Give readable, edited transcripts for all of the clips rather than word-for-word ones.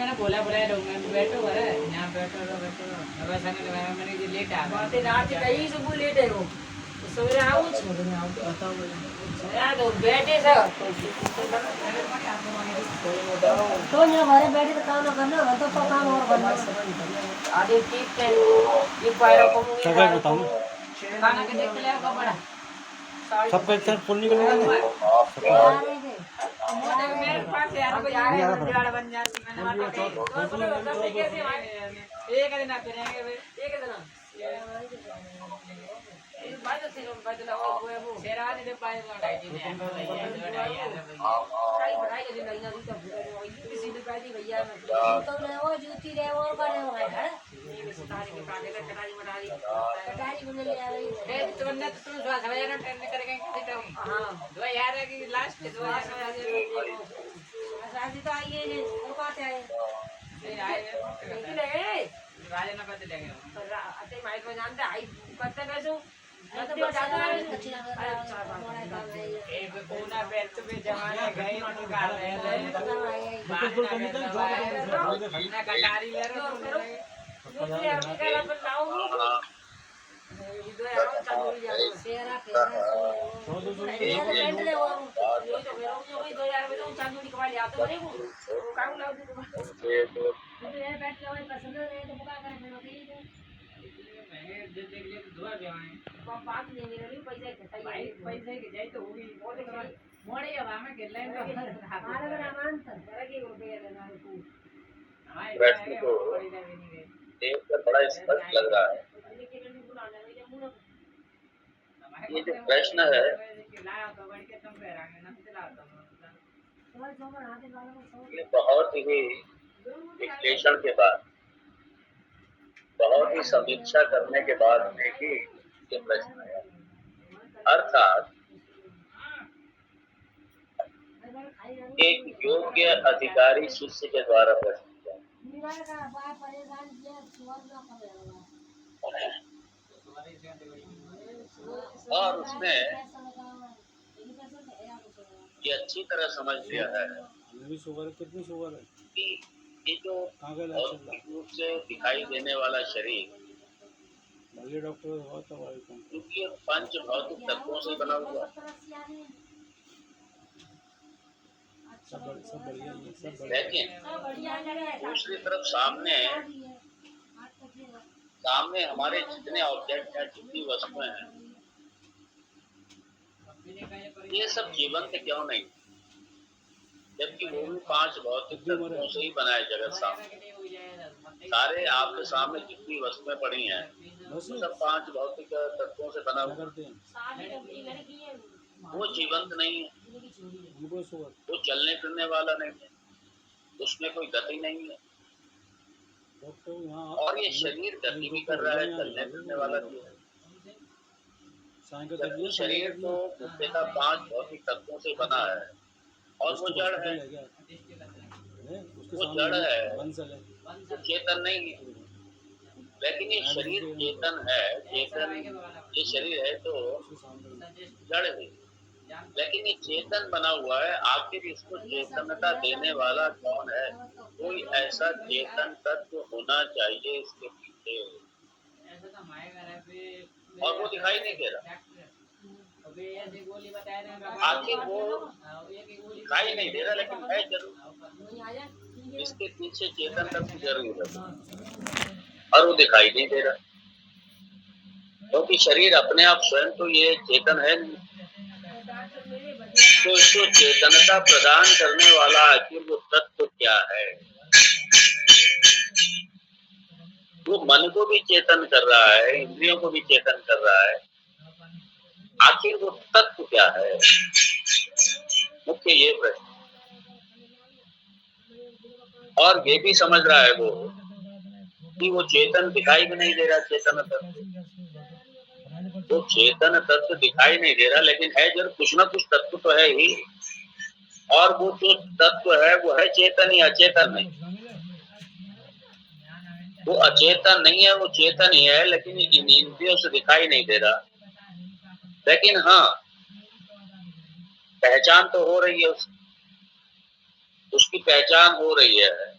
मैंने बोला लोग मैं बैठो घर यहाँ बैठो वैसा नहीं लगाया मैंने कि लेट आ बातें रात कहीं सुबह लेट है वो सवेरे आऊँ यार तो बैठे सर तो यहाँ हमारे बैठे तो काम ना करना हम तो काम और करना आधे ठीक है ये पैरों को क्या बताऊं खाना के देख ले बड़ा सबका एक साथ फुल निकलेगा मेरे पास यार बन जाती मैंने एक दिन आते रहेंगे एक दिन बात थी बात लगा वो शेरा दे पाए तो ढाई दिन है काई बढ़ाई के दिन नहीं ना तो किसी ने कह दी भैया तो ले वो जूती ले वो करे वो है सारे के काटे का कटारी बने ले आई ए तो वरना तो तुम स्वास्थ्य वाला ट्रेन करेंगे किसी टाइम हां दो यार है कि लास्ट दो यार राजी तो आई है वो बात है नहीं आए लेकिन है राजा ना बदल लेंगे तो अते माइक में जानते आई करते कैसे तो ज्यादा एक कोना बैठ पे जमाने गए निकाल रहे हैं ना कटारी ले पैसे के जाए तो होगी मोड़े अब हमें के लाइन तो देख कर बड़ा स्पष्ट लग रहा है। ये जो प्रश्न है ये बहुत ही विश्लेषण के बाद बहुत ही समीक्षा करने के बाद में ही ये प्रश्न है। अर्थात एक योग्य अधिकारी शिष्य के द्वारा प्रश्न किया और उसने ये अच्छी तरह समझ लिया है कितनी शुगर है कि ये जो भौतिक रूप से दिखाई देने वाला शरीर डॉक्टर क्योंकि ये पंच भौतिक तत्वों से बना हुआ लेकिन दूसरी तरफ सामने हमारे जितने ऑब्जेक्ट हैं जितनी वस्तुएं हैं ये सब जीवंत क्यों नहीं जबकि वो भी पांच भौतिक तत्वों से ही बनाए जगत सामने सारे आपके सामने जितनी वस्तुएं पड़ी हैं वो सब पांच भौतिक तत्वों से बना हुआ वो जीवंत नहीं है वो चलने फिरने वाला नहीं है उसमें कोई गति नहीं है और ये शरीर गति भी कर रहा है चलने फिरने वाला भी है जबकि शरीर तो मुख्यतः पांच भौतिक तत्वों से बना है और वो जड़ है वो चेतन नहीं है लेकिन ये शरीर चेतन है ये शरीर है तो जड़ है लेकिन ये चेतन बना हुआ है आखिर इसको चेतनता देने वाला कौन है कोई ऐसा चेतन तत्व होना चाहिए इसके पीछे और वो दिखाई नहीं दे रहा आखिर वो दिखाई नहीं दे रहा लेकिन है जरूर इसके पीछे चेतन तत्व जरूर है और वो दिखाई नहीं दे रहा क्योंकि शरीर अपने आप स्वयं तो ये चेतन है नहीं तो इसको चेतनता प्रदान करने वाला आखिर वो तत्व क्या है वो मन को भी चेतन कर रहा है इंद्रियों को भी चेतन कर रहा है आखिर वो तत्व क्या है मुख्य ये प्रश्न और ये भी समझ रहा है वो कि वो चेतन दिखाई भी नहीं दे रहा चेतन तत्व वो चेतन तत्व दिखाई नहीं दे रहा लेकिन है जरूर कुछ ना कुछ तत्व तो है ही और वो जो तत्व है वो है चेतन ही अचेतन नहीं वो अचेतन नहीं है वो चेतन ही है लेकिन इन इंद्रियों से दिखाई नहीं दे रहा लेकिन हाँ पहचान तो हो रही है उसकी पहचान हो रही है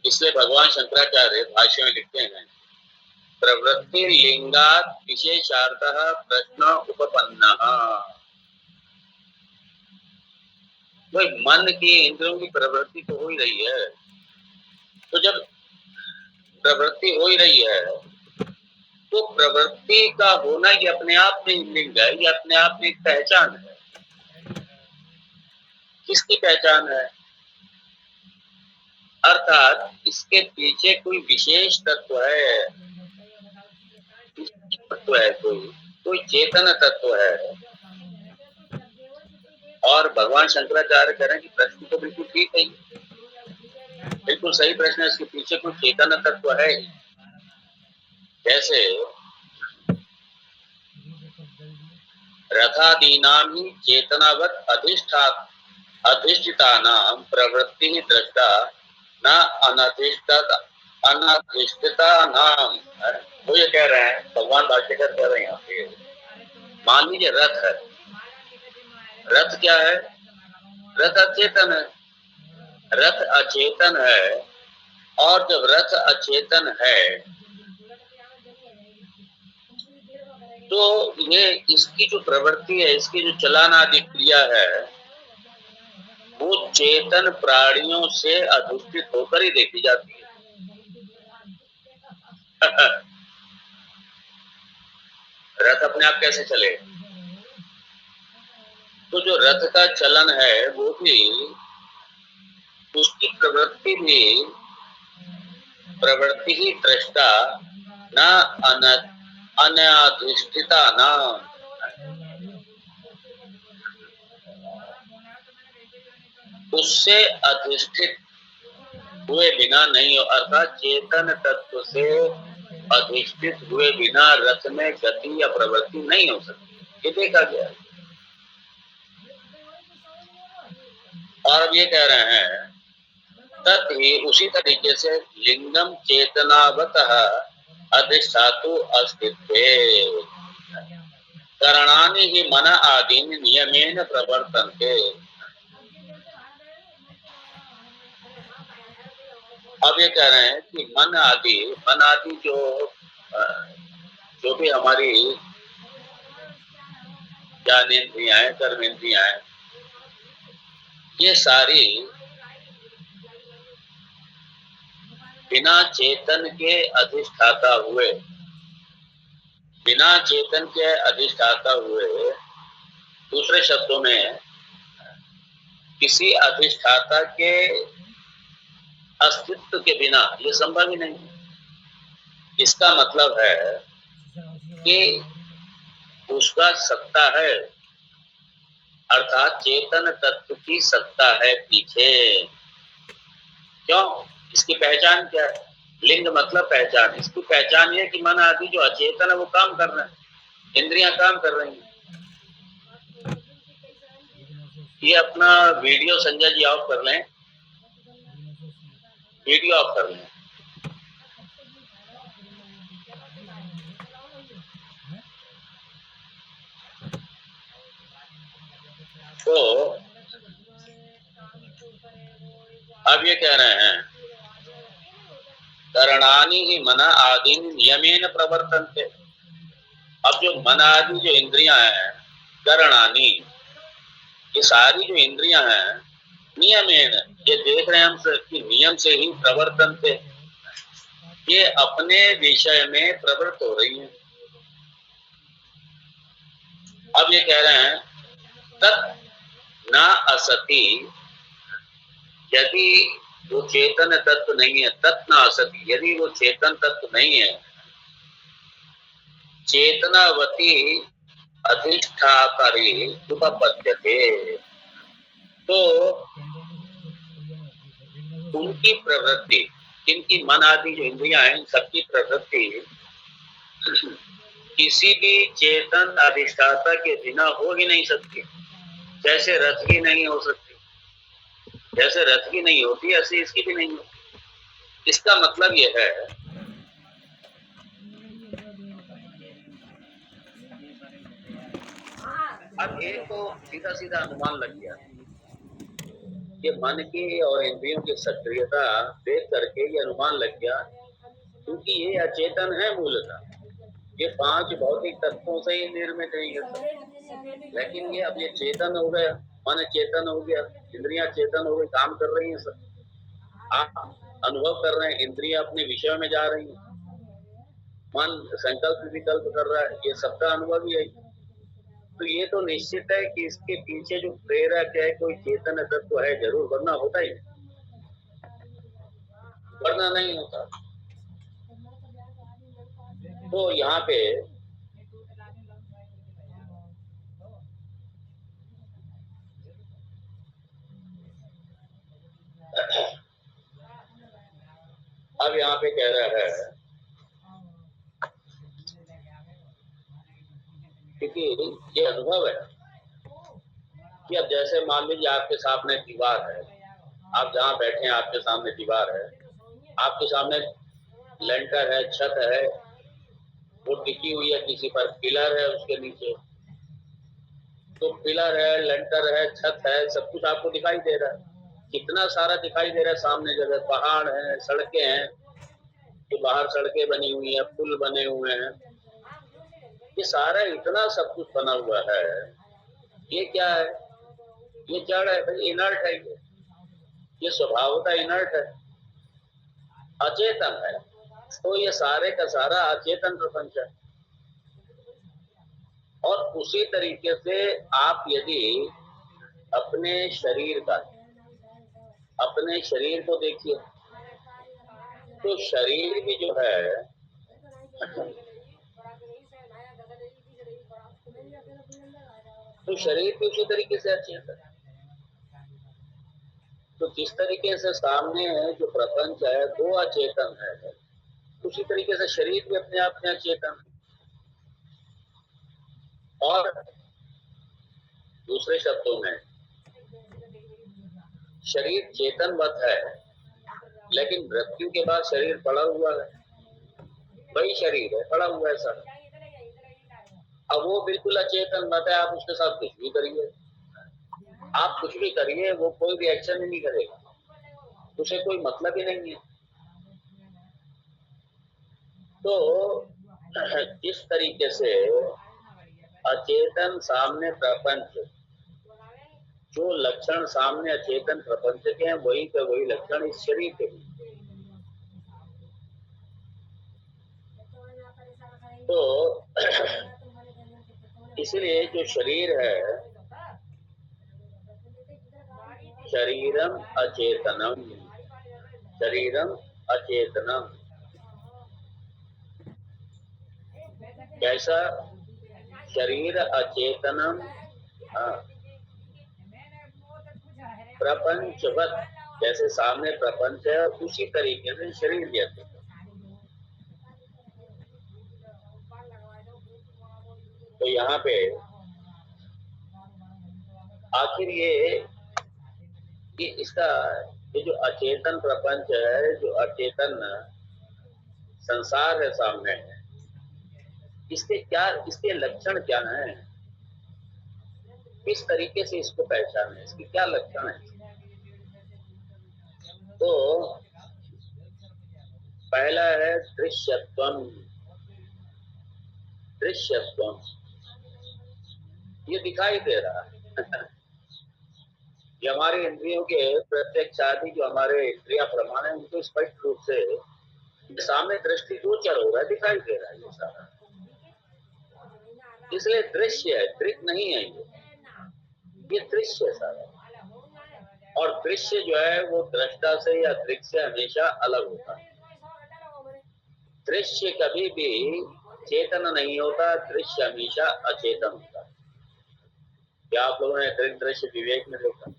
इसलिए भगवान शंकराचार्य भाष्य में लिखते हैं, प्रवृत्ति लिंगात विशेषार्थः प्रश्न उपपन्नः। तो मन की इंद्रियों की प्रवृत्ति तो हो ही रही है, तो जब प्रवृत्ति हो ही रही है तो प्रवृत्ति का होना ये अपने आप में लिंग है, ये अपने आप में एक पहचान है। किसकी पहचान है? अर्थात इसके पीछे कोई विशेष तत्व है, तत्व है, कोई चेतन तत्व है। और भगवान शंकराचार्य कह रहे हैं कि प्रश्न तो बिल्कुल ठीक है, बिल्कुल सही प्रश्न है, इसके पीछे कोई चेतन तत्व है। जैसे रथादीनाम ही चेतनावत अधिष्ठितानां प्रवृत्ति ही दृष्टा न अनधिष्ठिता नाम। वो ये कह रहे हैं, भगवान भाष्यकार कह रहे हैं यहाँ पे, मान लीजिए रथ है, रथ क्या है? रथ अचेतन है, रथ अचेतन है। और जब रथ अचेतन है तो ये इसकी जो प्रवृत्ति है, इसकी जो चलन आदि क्रिया है, वो चेतन प्राणियों से अधिष्ठित होकर ही देखी जाती है। रथ अपने आप कैसे चले? तो जो रथ का चलन है वो भी, उसकी प्रवृत्ति ही दृष्टा न अनधिष्ठिता न, उससे अधिष्ठित हुए बिना नहीं हो, अर्थात चेतन तत्व से अधिष्ठित हुए बिना रथ में गति या प्रवृत्ति नहीं हो सकती, ये देखा गया। और अब ये कह रहे हैं तत् ही उसी तरीके से लिंगम चेतनावतः अधिष्ठातु अस्तित्वे करणानि ही मन आदीन नियमेन प्रवर्तन्ते। अब ये कह रहे हैं कि मन आदि जो भी हमारी ज्ञानेंद्रियां हैं, कर्मेंद्रियां हैं, ये सारी बिना चेतन के अधिष्ठाता हुए, बिना चेतन के अधिष्ठाता हुए, दूसरे शब्दों में किसी अधिष्ठाता के अस्तित्व के बिना ये संभव ही नहीं। इसका मतलब है कि उसका सत्ता है, अर्थात चेतन तत्व की सत्ता है पीछे। क्यों? इसकी पहचान क्या है? लिंग मतलब पहचान। इसकी पहचान ये कि मन आदि जो अचेतन है वो काम कर रहे हैं, इंद्रियां काम कर रही हैं। ये अपना वीडियो संजय जी ऑफ कर लें, वीडियो ऑफ कर लें। तो अब ये कह रहे हैं करणानि ही मन आदि नियमेन प्रवर्तन्ते। अब जो मन आदि जो इंद्रियां हैं, करणानि, ये सारी जो इंद्रियां हैं, नियमेन, ये देख रहे हैं हम कि नियम से ही प्रवर्तन्ते, ये अपने विषय में प्रवृत्त हो रही हैं। अब ये कह रहे हैं तत् न असति, यदि वो चेतन तत्व नहीं है, तत् न असति, यदि वो चेतन तत्व नहीं है, चेतनावती अधिष्ठाकारी उपपद्यते, तो उनकी प्रवृत्ति, इनकी मन आदि जो इंद्रियां हैं, सबकी प्रवृत्ति किसी भी चेतन अधिष्ठाता के बिना हो ही नहीं सकती। जैसे रथ की नहीं हो सकती, जैसे रथ की नहीं होती, ऐसे इसकी भी नहीं होती। इसका मतलब यह है अब एक तो सीधा सीधा अनुमान लग गया कि मन की और इंद्रियों की सक्रियता देख करके ये अनुमान लग गया, क्योंकि ये अचेतन है मूलतः, ये 5 भौतिक तत्वों से ही निर्मित है ये सब। लेकिन ये अब ये चेतन हो गया, मन चेतन हो गया, इंद्रियां चेतन हो गई, काम कर रही हैं सब, आप अनुभव कर रहे हैं, इंद्रियां अपने विषय में जा रही हैं, मन संकल्प विकल्प कर रहा है, ये सबका अनुभव ही है। तो ये तो निश्चित है कि इसके पीछे जो प्रेरक है कोई चेतन तत्व है जरूर, वरना होता ही वरना नहीं होता। तो यहाँ पे अब यहाँ पे कह रहा है क्योंकि ये अनुभव है कि अब जैसे मान लीजिए आपके सामने दीवार है, आप जहाँ बैठे हैं आपके सामने दीवार है, आपके सामने लेंटर है, छत है, वो टिकी हुई है किसी पर, पिलर है उसके नीचे, तो पिलर है, लेंटर है, छत है, सब कुछ आपको दिखाई दे रहा है, कितना सारा दिखाई दे रहा है सामने जगह, पहाड़ है, सड़कें हैं, तो बाहर सड़कें बनी हुई है, पुल बने हुए हैं, ये सारा इतना सब कुछ बना हुआ है। ये क्या है? ये जड़ है भाई, इनर्ट है, ये स्वभावतः इनर्ट है, अचेतन है। तो ये सारे का सारा अचेतन प्रपंच है। और उसी तरीके से आप यदि अपने शरीर को देखिए, तो शरीर भी जो है तो शरीर भी उसी तरीके से अचेतन है। तो जिस तरीके से सामने जो प्रपंच है वो अचेतन है, उसी तरीके से शरीर भी अपने आप में अचेतन है। और दूसरे शब्दों में शरीर चेतनवत है, लेकिन मृत्यु के बाद शरीर पड़ा हुआ है, वही शरीर है, पड़ा हुआ है सर। अब वो बिल्कुल अचेतन मत है, आप उसके साथ कुछ भी करिए, आप कुछ भी करिए, वो कोई रिएक्शन ही नहीं करेगा, उसे कोई मतलब ही नहीं है। तो जिस तरीके से अचेतन सामने प्रपंच, जो लक्षण सामने अचेतन प्रपंच के हैं वही के वही लक्षण इस शरीर के भी। तो इसलिए जो शरीर है, शरीरम अचेतनम, शरीरम अचेतनम, कैसा शरीर अचेतनम, प्रपंचवत, जैसे सामने प्रपंच है उसी तरीके से शरीर भी अचेतन। तो यहाँ पे आखिर ये जो अचेतन प्रपंच है, जो अचेतन संसार है सामने, इसके लक्षण क्या हैं, किस तरीके से इसको पहचाने, इसके क्या लक्षण है? तो पहला है दृश्यत्वम। दृश्यत्वम, ये दिखाई दे रहा है। ये हमारी इंद्रियों के प्रत्यक्ष आदि जो हमारे इंद्रिया प्रमाण है, उनको स्पष्ट रूप से सामने दृष्टि गोचर हो रहा है, दिखाई दे रहा है ये सारा, इसलिए दृश्य है, दृक नहीं है ये दृश्य है सारा। और दृश्य जो है वो दृष्टा से या दृक से हमेशा अलग होता है। दृश्य कभी भी चेतन नहीं होता, दृश्य हमेशा अचेतन होता है। क्या आप लोगों ने दृश्य विवेक में देखा?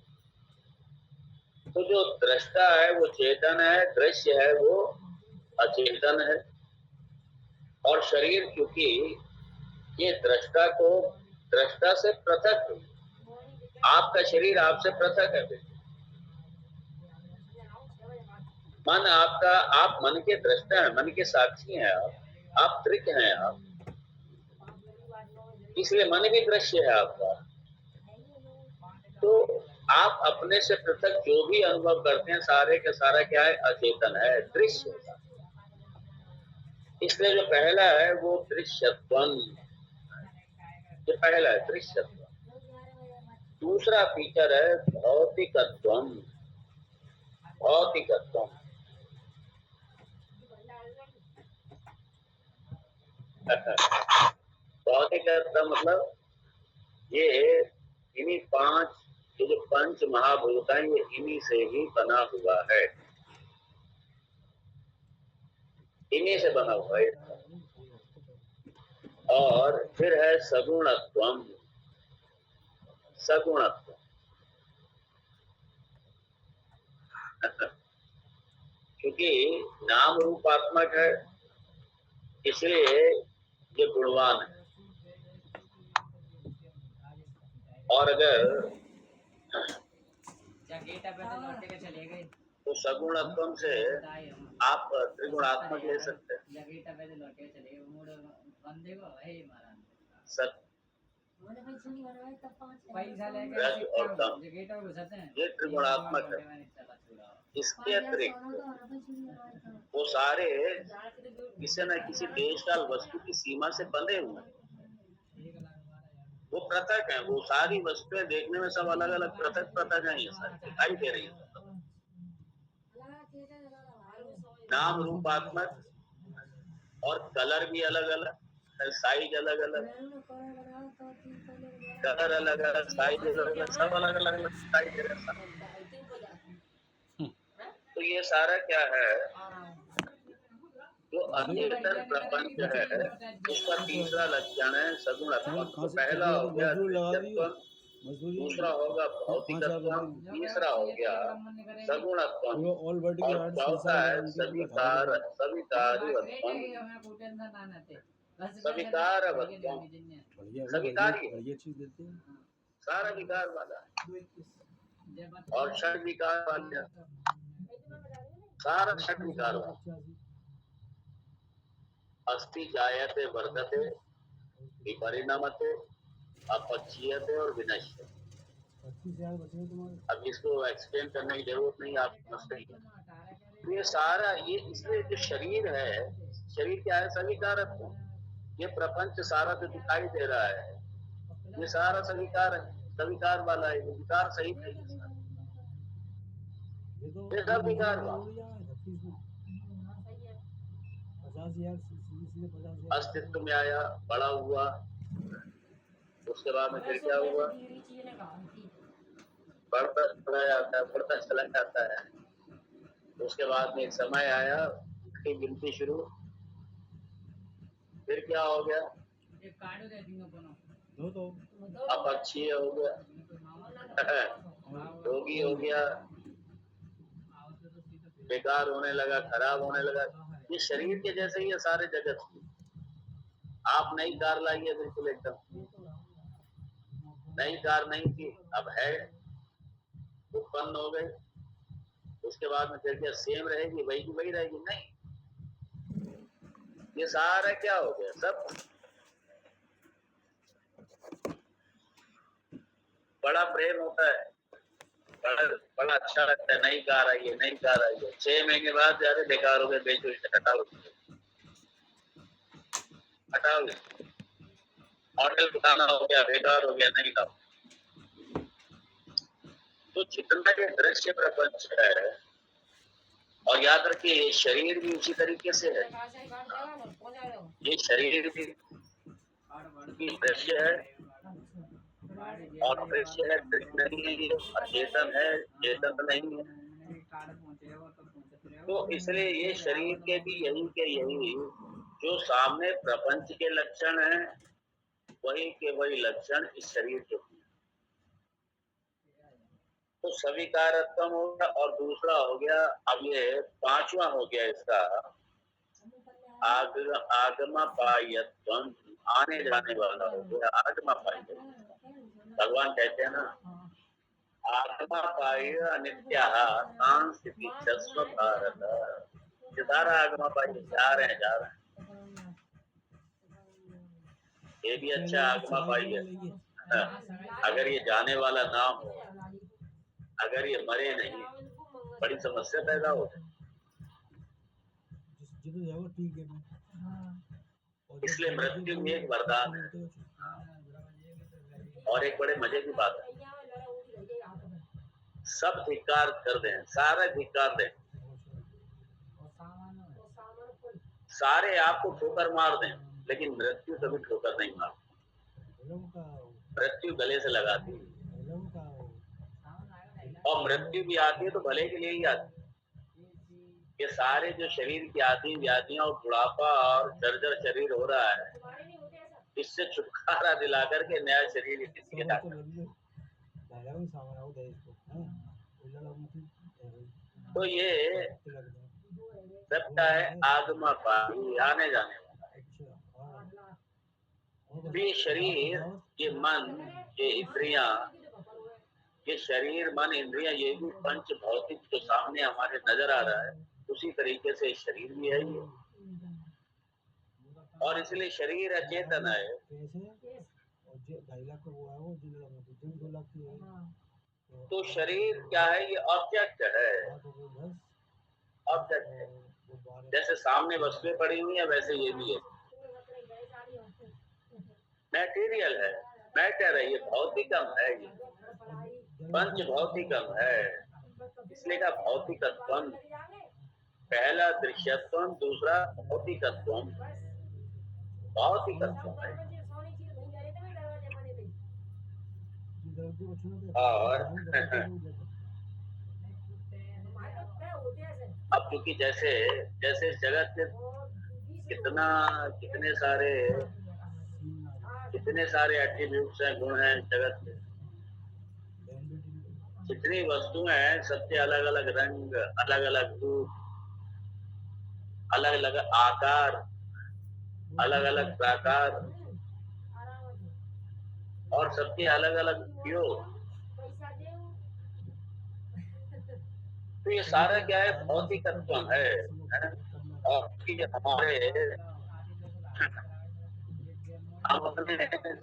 तो जो दृष्टा है वो चेतन है, दृश्य है वो अचेतन है। और शरीर क्योंकि ये दृष्टा से पृथक है, आपका शरीर आपसे पृथक है। मन आपका, आप मन के दृष्टा हैं, मन के साक्षी हैं, आप दृक हैं आप, इसलिए मन भी दृश्य है आपका। तो आप अपने से पृथक जो भी अनुभव करते हैं सारे का सारा क्या है, अचेतन है, दृश्य होता है। इसलिए जो पहला है वो दृश्यत्वम, जो पहला है दृश्यत्व। दूसरा फीचर है भौतिकत्वम, भौतिकत्वम। भौतिकत्व मतलब ये इन्हीं पांच, ये जो पंच महाभूत हैं ये इन्हीं से ही बना हुआ है, इन्हीं से बना हुआ है। और फिर है सगुणत्वम, सगुणत्व। क्योंकि नाम रूपात्मक है इसलिए ये गुणवान है। और अगर तो सगुणत्वम से आप त्रिगुणात्मक ले सकते हैं। रज और तम ये त्रिगुणात्मक है। इसके अतिरिक्त वो सारे किसी न किसी देश काल वस्तु की सीमा से बंधे हुए हैं, वो पृथक है। वो सारी वस्तुएं देखने में सब अलग अलग पृथक पृथक है, ये सारी दिखाई दे रही है। नाम रूपात्मक और कलर भी अलग अलग, साइज अलग अलग, कलर अलग अलग, साइज अलग अलग, सब अलग अलग दिखाई दे रहा है। तो ये सारा क्या है, जो अनिरंतर प्रपंच है उसका तीसरा लक्षण है सगुणत्व। तो पहला हो गया दृश्यत्व, दूसरा होगा भौतिकत्व, तीसरा हो गया सगुणत्व, और चौथा है सविकारत्वम, सविकारत्वम, सविकारी सारा विकार वाला और षड विकार वाला, सारा षड विकार वाला। अस्ति जायते वर्धते विपरिणामते अपक्षीयते और विनश्यते। अब इसको एक्सप्लेन करने की जरूरत नहीं, आप समझते ही। तो ये सारा ये इसलिए जो शरीर है, शरीर क्या है, सविकारत्व। ये प्रपंच सारा जो दिखाई दे रहा है ये सारा सविकार है, सविकार वाला है, विकार सही नहीं है, ये सब विकार वाला। अस्तित्व में आया, बड़ा हुआ, उसके बाद में फिर क्या हुआ, बढ़ता चला जाता है, बढ़ता चला जाता है। उसके बाद में एक समय आया, उसकी गिनती शुरू, फिर क्या हो गया, अपक्षीय हो गया, रोगी हो गया, बेकार होने लगा, खराब होने लगा। ये शरीर के जैसे ही है सारे जगत। आप नई कार लाइए, बिल्कुल एकदम नई कार नहीं थी, अब है, उत्पन्न हो गई, उसके बाद में फिर क्या सेम रहेगी, वही की वही रहेगी? नहीं, ये सारा क्या हो गया, सब बड़ा प्रेम होता है, बड़ा अच्छा लगता है, नई कार आई है, नई कार आई है, 6 महीने बाद ज्यादा बेकार हो गए, बेचो इसे, हटाओ हटाओ, मॉडल पुराना हो गया, बेकार हो गया, नहीं लाओ। तो जितना ये दृश्य प्रपंच है, और याद रखिए ये शरीर भी उसी तरीके से है, ये शरीर भी दृश्य है, और दृश्य है, दृश्य नहीं है, ये अचेतन है, चेतन नहीं है। तो इसलिए ये शरीर के भी यही के यही जो सामने प्रपंच के लक्षण है, वही के वही लक्षण इस शरीर के। तो सविकारत्व हो गया, और दूसरा हो गया, अब ये पांचवा हो गया इसका आगमपायत्वम, आने जाने वाला हो गया आगमपाय। भगवान कहते हैं ना, आगमपाय अनित्याः सांस्थितिक्षस्व भारत। सारा आगमपाय जा रहे हैं, जा रहे हैं। ये भी अच्छा आगमपाय है। अगर ये जाने वाला ना हो अगर ये मरे नहीं बड़ी समस्या पैदा हो। जिधर जाओ ठीक है मैं। इसलिए मृत्यु भी एक वरदान है। और एक बड़े मजे की बात है, सब धिक्कार कर दें, सारा धिक्कार दें, सारे आपको ठोकर मार दें, लेकिन मृत्यु कभी ठोकर नहीं मारती। मृत्यु गले से लगाती है, और मृत्यु भी आती है तो भले के लिए ही आती है। ये सारे जो शरीर की आदि व्याधियां और बुढ़ापा और जर्जर शरीर हो रहा है, इससे छुटकारा दिला करके नया शरीर किसी के साथ। तो ये सबका है आगमा पारी, आने जाने वाला। ये शरीर, ये मन, ये इंद्रियां, ये शरीर मन इंद्रियां, ये भी पंच भौतिक जो सामने हमारे नजर आ रहा है, उसी तरीके से शरीर भी है ये। और इसलिए शरीर अचेतन है। तो शरीर क्या है? ये ऑब्जेक्ट है, ऑब्जेक्ट है। जैसे सामने वस्तुएं पड़ी हुई है, वैसे ये भी है, मैटेरियल है, मैटर है, ये भौतिकम है, ये पंच भौतिकम है। इसलिए का भौतिकत्वम, पहला दृश्यत्वम, दूसरा भौतिकत्वम। भौतिकत्वम है। और अब क्योंकि जैसे जैसे जगत के कितने सारे एट्रीब्यूट्स हैं, गुण हैं जगत के, जितनी वस्तुएं हैं, सबके अलग अलग रंग, अलग अलग रूप, अलग अलग आकार, अलग अलग प्रकार, और सबके अलग अलग उपयोग। तो ये सारा क्या है? भौतिकत्व है। और हमारे हम अपने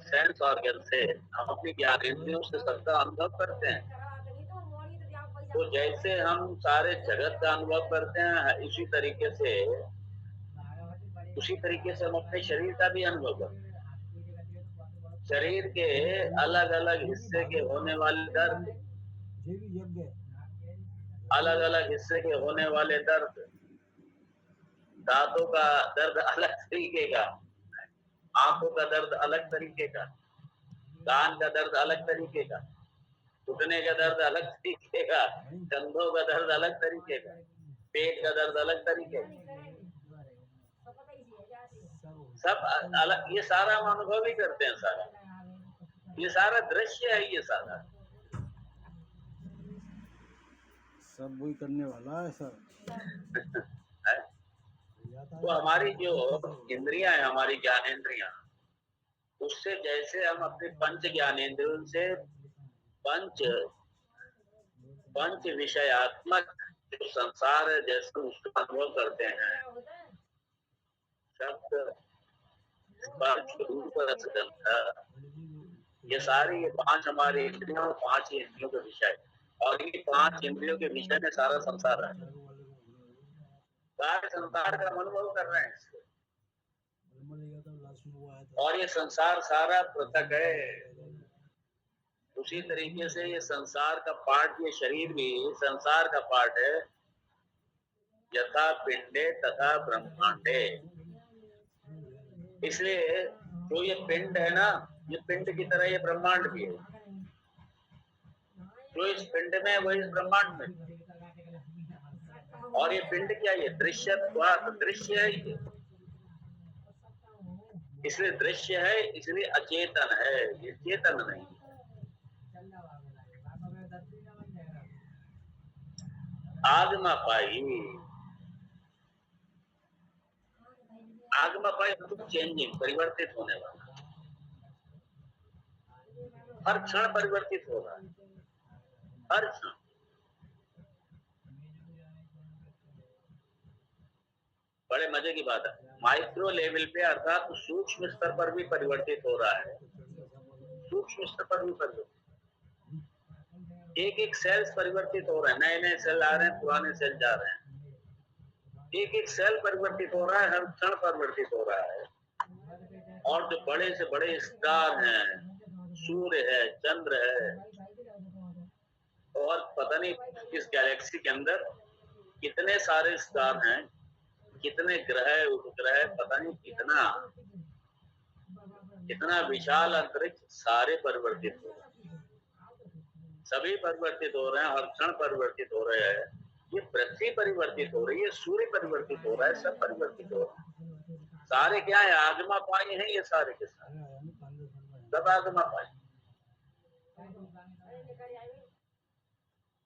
सेंस ऑर्गन से, हम अपनी ज्ञानेंद्रियों से सबका अनुभव करते हैं। तो जैसे हम सारे जगत का अनुभव करते हैं, उसी तरीके से हम अपने शरीर का भी अनुभव करते हैं। शरीर के अलग अलग हिस्से के होने वाले दर्द, अलग अलग हिस्से के होने वाले दर्द, दांतों का दर्द अलग तरीके का, आंखों का दर्द अलग तरीके का, कान का दर्द अलग तरीके का, घुटने का दर्द अलग तरीके का, कंधों का दर्द अलग तरीके का, पेट का दर्द अलग तरीके का, सब अलग। ये सारा हम अनुभव ही करते हैं। सारा ये सारा दृश्य है, ये सारा सब वही करने वाला है सर। तो हमारी जो इंद्रियां हैं, हमारी ज्ञानेंद्रियां, उससे जैसे हम अपने पंच ज्ञानेंद्रियों से पंच विषयात्मक जो संसार है, जैसे उसका अनुभव करते हैं, शब्द, स्पर्श, रूप, रस, गंध, ये सारी, ये पांच हमारी इंद्रियों और पांच ही इंद्रियों के विषय, और ये पांच इंद्रियों के विषय में सारा संसार है। सारे संसार का अनुभव कर रहे हैं इसको। और ये संसार सारा पृथक है। उसी तरीके से ये संसार का पार्ट, ये शरीर भी संसार का पार्ट है। यथा पिंडे तथा ब्रह्मांडे। इसलिए जो ये पिंड है ना, ये पिंड की तरह ये ब्रह्मांड भी है। जो इस पिंड में है, वो इस ब्रह्मांड में। और ये पिंड क्या है? दृश्य है ये। इसलिए दृश्य है, इसलिए अचेतन है, ये चेतन नहीं। आगमा पाई, आगमा पाई मतलब चेंजिंग, परिवर्तित होने वाला, हर क्षण परिवर्तित हो रहा है, हर क्षण। बड़े मजे की बात है, माइक्रो लेवल पे अर्थात सूक्ष्म स्तर पर भी परिवर्तित हो रहा है, सूक्ष्म स्तर पर भी परिवर्तित। एक एक सेल्स परिवर्तित हो रहे हैं, नए नए सेल आ रहे हैं, पुराने सेल जा रहे हैं, एक एक सेल परिवर्तित हो रहा है, हर क्षण परिवर्तित हो रहा है। और जो बड़े से बड़े स्टार हैं, सूर्य है, चंद्र है, और पता नहीं इस गैलेक्सी के अंदर कितने सारे स्टार हैं, कितने ग्रह उपग्रह, पता नहीं कितना कितना विशाल अंतरिक्ष, सारे परिवर्तित हो रहे हैं, सभी परिवर्तित हो रहे हैं, हर क्षण परिवर्तित हो रहे हैं। ये पृथ्वी परिवर्तित हो रही है, सूर्य परिवर्तित हो रहा है, सब परिवर्तित हो रहा है। सारे क्या है, आगमा पाई हैं ये सारे के सारे, सब आगमा पाई।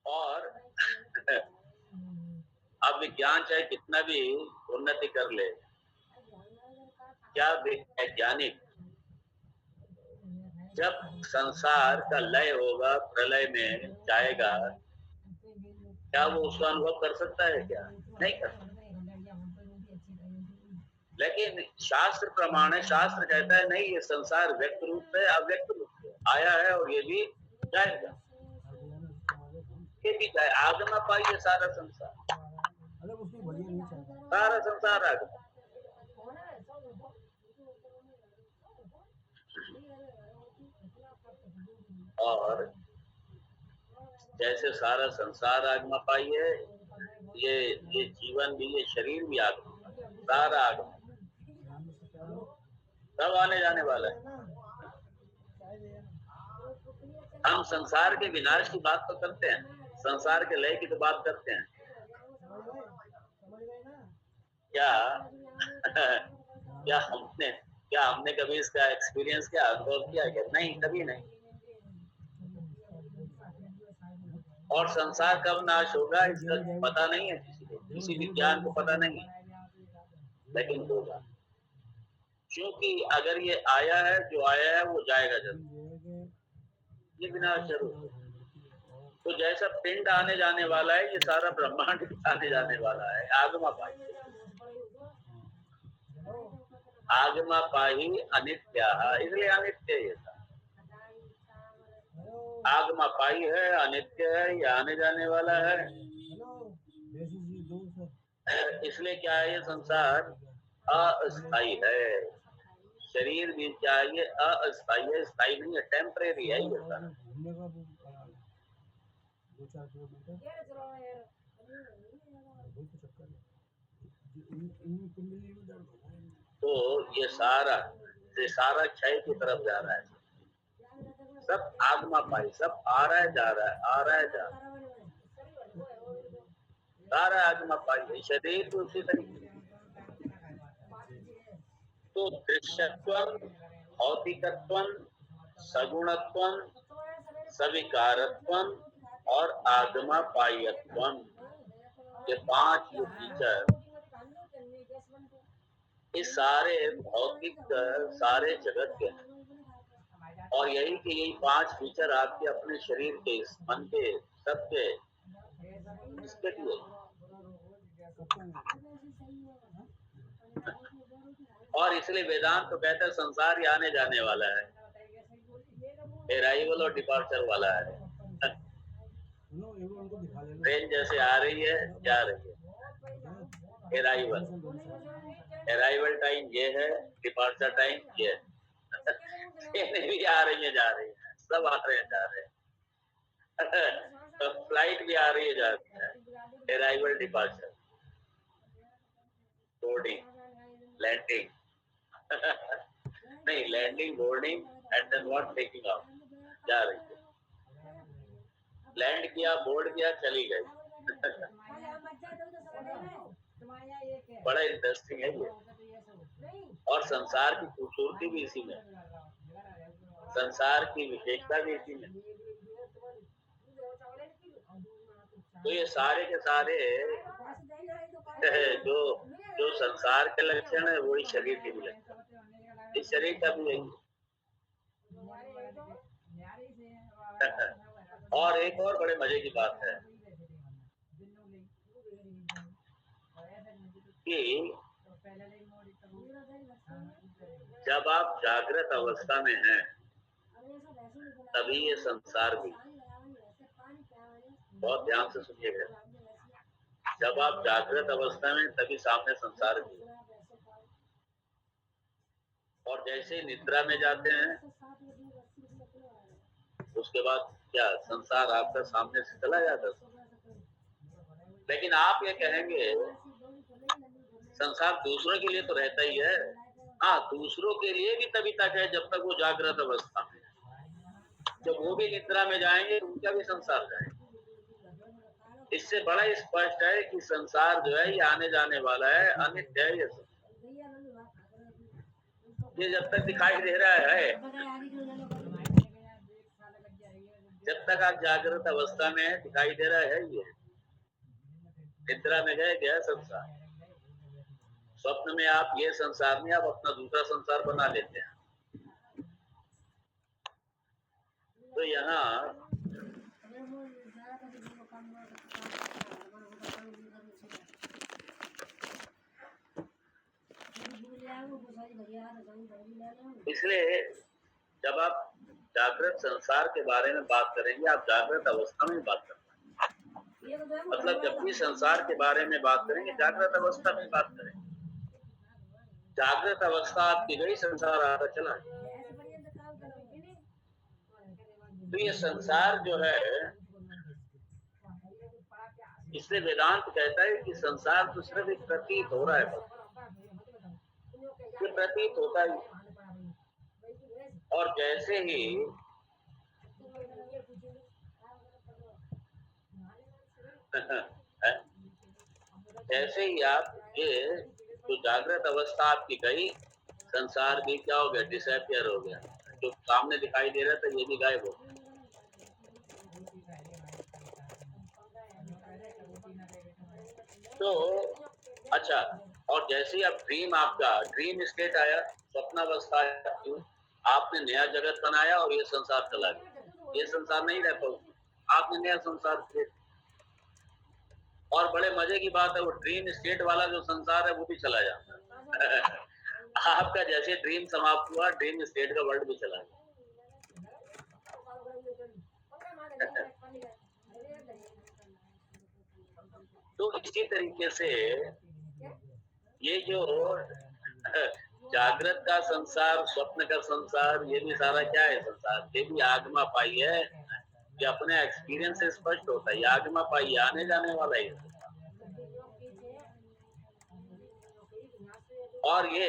और अब विज्ञान चाहे कितना भी उन्नति कर ले, क्या वैज्ञानिक जब संसार का लय होगा, प्रलय में जाएगा, क्या वो उसका अनुभव कर सकता है? क्या नहीं कर सकता। लेकिन शास्त्र प्रमाण है, शास्त्र कहता है नहीं, ये संसार व्यक्त रूप से अव्यक्त रूप से आया है और ये भी जाएगा, ये भी जाए। आगमा पाई है सारा संसार, सारा संसार आगमा। और जैसे सारा संसार आगमा पाई है, ये जीवन भी, ये शरीर भी आगमा पाई, सारा आगमा, सब आने जाने वाला है। हम संसार के विनाश की बात तो करते हैं, संसार के लय की तो बात करते हैं, क्या क्या हमने कभी इसका एक्सपीरियंस किया, अनुभव किया क्या? नहीं, कभी नहीं। और संसार कब नाश होगा इसका पता नहीं है किसी को, किसी विज्ञान को पता नहीं है, लेकिन होगा, क्योंकि अगर ये आया है, जो आया है वो जाएगा जरूर, ये विनाश जरूर। तो जैसा पिंड आने जाने वाला है, ये सारा ब्रह्मांड भी आने जाने वाला है, आगमा पाई, आगमा पाही अनित्या, इसलिए अनित्य ये था। आगमा पाई है, अनित्य है, ये आने जाने वाला है, इसलिए क्या है, ये संसार अस्थाई है। शरीर भी चाहिए, अस्थाई है, स्थायी नहीं है, टेम्परेरी है ये सारा। तो ये सारा क्षय की तरफ जा रहा है, सब आगमा पाई, सब आ रहा है, जा रहा है, आ रहा है, जा रहा है, सारा आगमा पाई। शरीर तो उसी तरीके। तो दृश्यत्वम, भौतिकत्वम, सगुणत्वम, सविकारत्वम और आगमा पायत्वम, ये 5 जो फीचर, ये सारे भौतिक सारे जगत के हैं। और यही कि यही 5 फीचर आपके अपने शरीर के, मन के, सबके, इसके लिए। और इसलिए वेदांत तो कहता है संसार ही आने जाने वाला है, अराइवल और डिपार्चर वाला है। ट्रेन जैसे आ रही है, जा रही है, अराइवल टाइम ये है, डिपार्चर टाइम ये है। ट्रेनें भी आ रही है, जा रही है, सब आ रहे हैं, जा रहे हैं। फ्लाइट भी आ रही है, जा रही है, अराइवल, डिपार्चर, बोर्डिंग, लैंडिंग नहीं, landing, boarding and then what, taking off, जा रही है। लैंड किया, बोर्ड किया, चली गई। बड़ा इंटरेस्टिंग है ये। और संसार की खूबसूरती भी इसी में, संसार की विशेषता भी इसी में। तो ये सारे के सारे जो संसार के लक्षण है, वही शरीर के भी लक्षण, इस शरीर का भी यही। और एक और बड़े मजे की बात है कि जब आप जागृत अवस्था में हैं, तभी ये संसार भी, बहुत ध्यान से सुनिएगा। जब आप जागृत अवस्था में तभी सामने संसार भी, और जैसे ही निद्रा में जाते हैं उसके बाद क्या संसार आपका सामने से चला जाता है। लेकिन आप ये कहेंगे संसार दूसरों के लिए तो रहता ही है। हाँ, दूसरों के लिए भी तभी तक है जब तक वो जागृत अवस्था में। जब वो भी निद्रा में जाएंगे उनका भी संसार जाएगा। इससे बड़ा स्पष्ट है कि संसार जो है ये आने जाने वाला है, अनित्य है। ये जब तक दिखाई दे रहा है, जब तक आप जागृत अवस्था में है दिखाई दे रहा है। ये निद्रा में गया संसार। स्वप्न में आप ये संसार में आप अपना दूसरा संसार बना लेते हैं। तो यहाँ इसलिए जब आप जागृत संसार के बारे में बात करेंगे आप जागृत अवस्था में बात करेंगे। मतलब जब भी संसार के बारे में बात करेंगे जागृत अवस्था में बात करेंगे। जागृत अवस्था आपकी गई, संसार आपका चला। तो ये संसार जो है, इसलिए वेदांत कहता है कि संसार तो सिर्फ एक प्रतीत हो रहा है, ये प्रतीत होता ही। और जैसे ही आप ये जो जागृत अवस्था आपकी गई, संसार भी क्या हो गया, डिसअपियर हो गया। जो सामने दिखाई दे रहा था ये भी गायब हो गया। तो अच्छा, और जैसे ही अब ड्रीम स्टेट आया, स्वप्नावस्था आया, आपने नया जगत बनाया और ये संसार चला गया। ये संसार नहीं रह पाऊंगा, आपने नया संसार क्रिएट। और बड़े मजे की बात है, वो ड्रीम स्टेट वाला जो संसार है वो भी चला जाता है। आपका जैसे ड्रीम समाप्त हुआ, ड्रीम स्टेट का वर्ल्ड भी चला गया। तो इसी तरीके से ये जो जागृत का संसार, स्वप्न का संसार, ये भी सारा क्या है संसार, ये भी आगमा पाई है। ये अपने एक्सपीरियंस से स्पष्ट होता है। आगमा पाई आने जाने वाला ही। और ये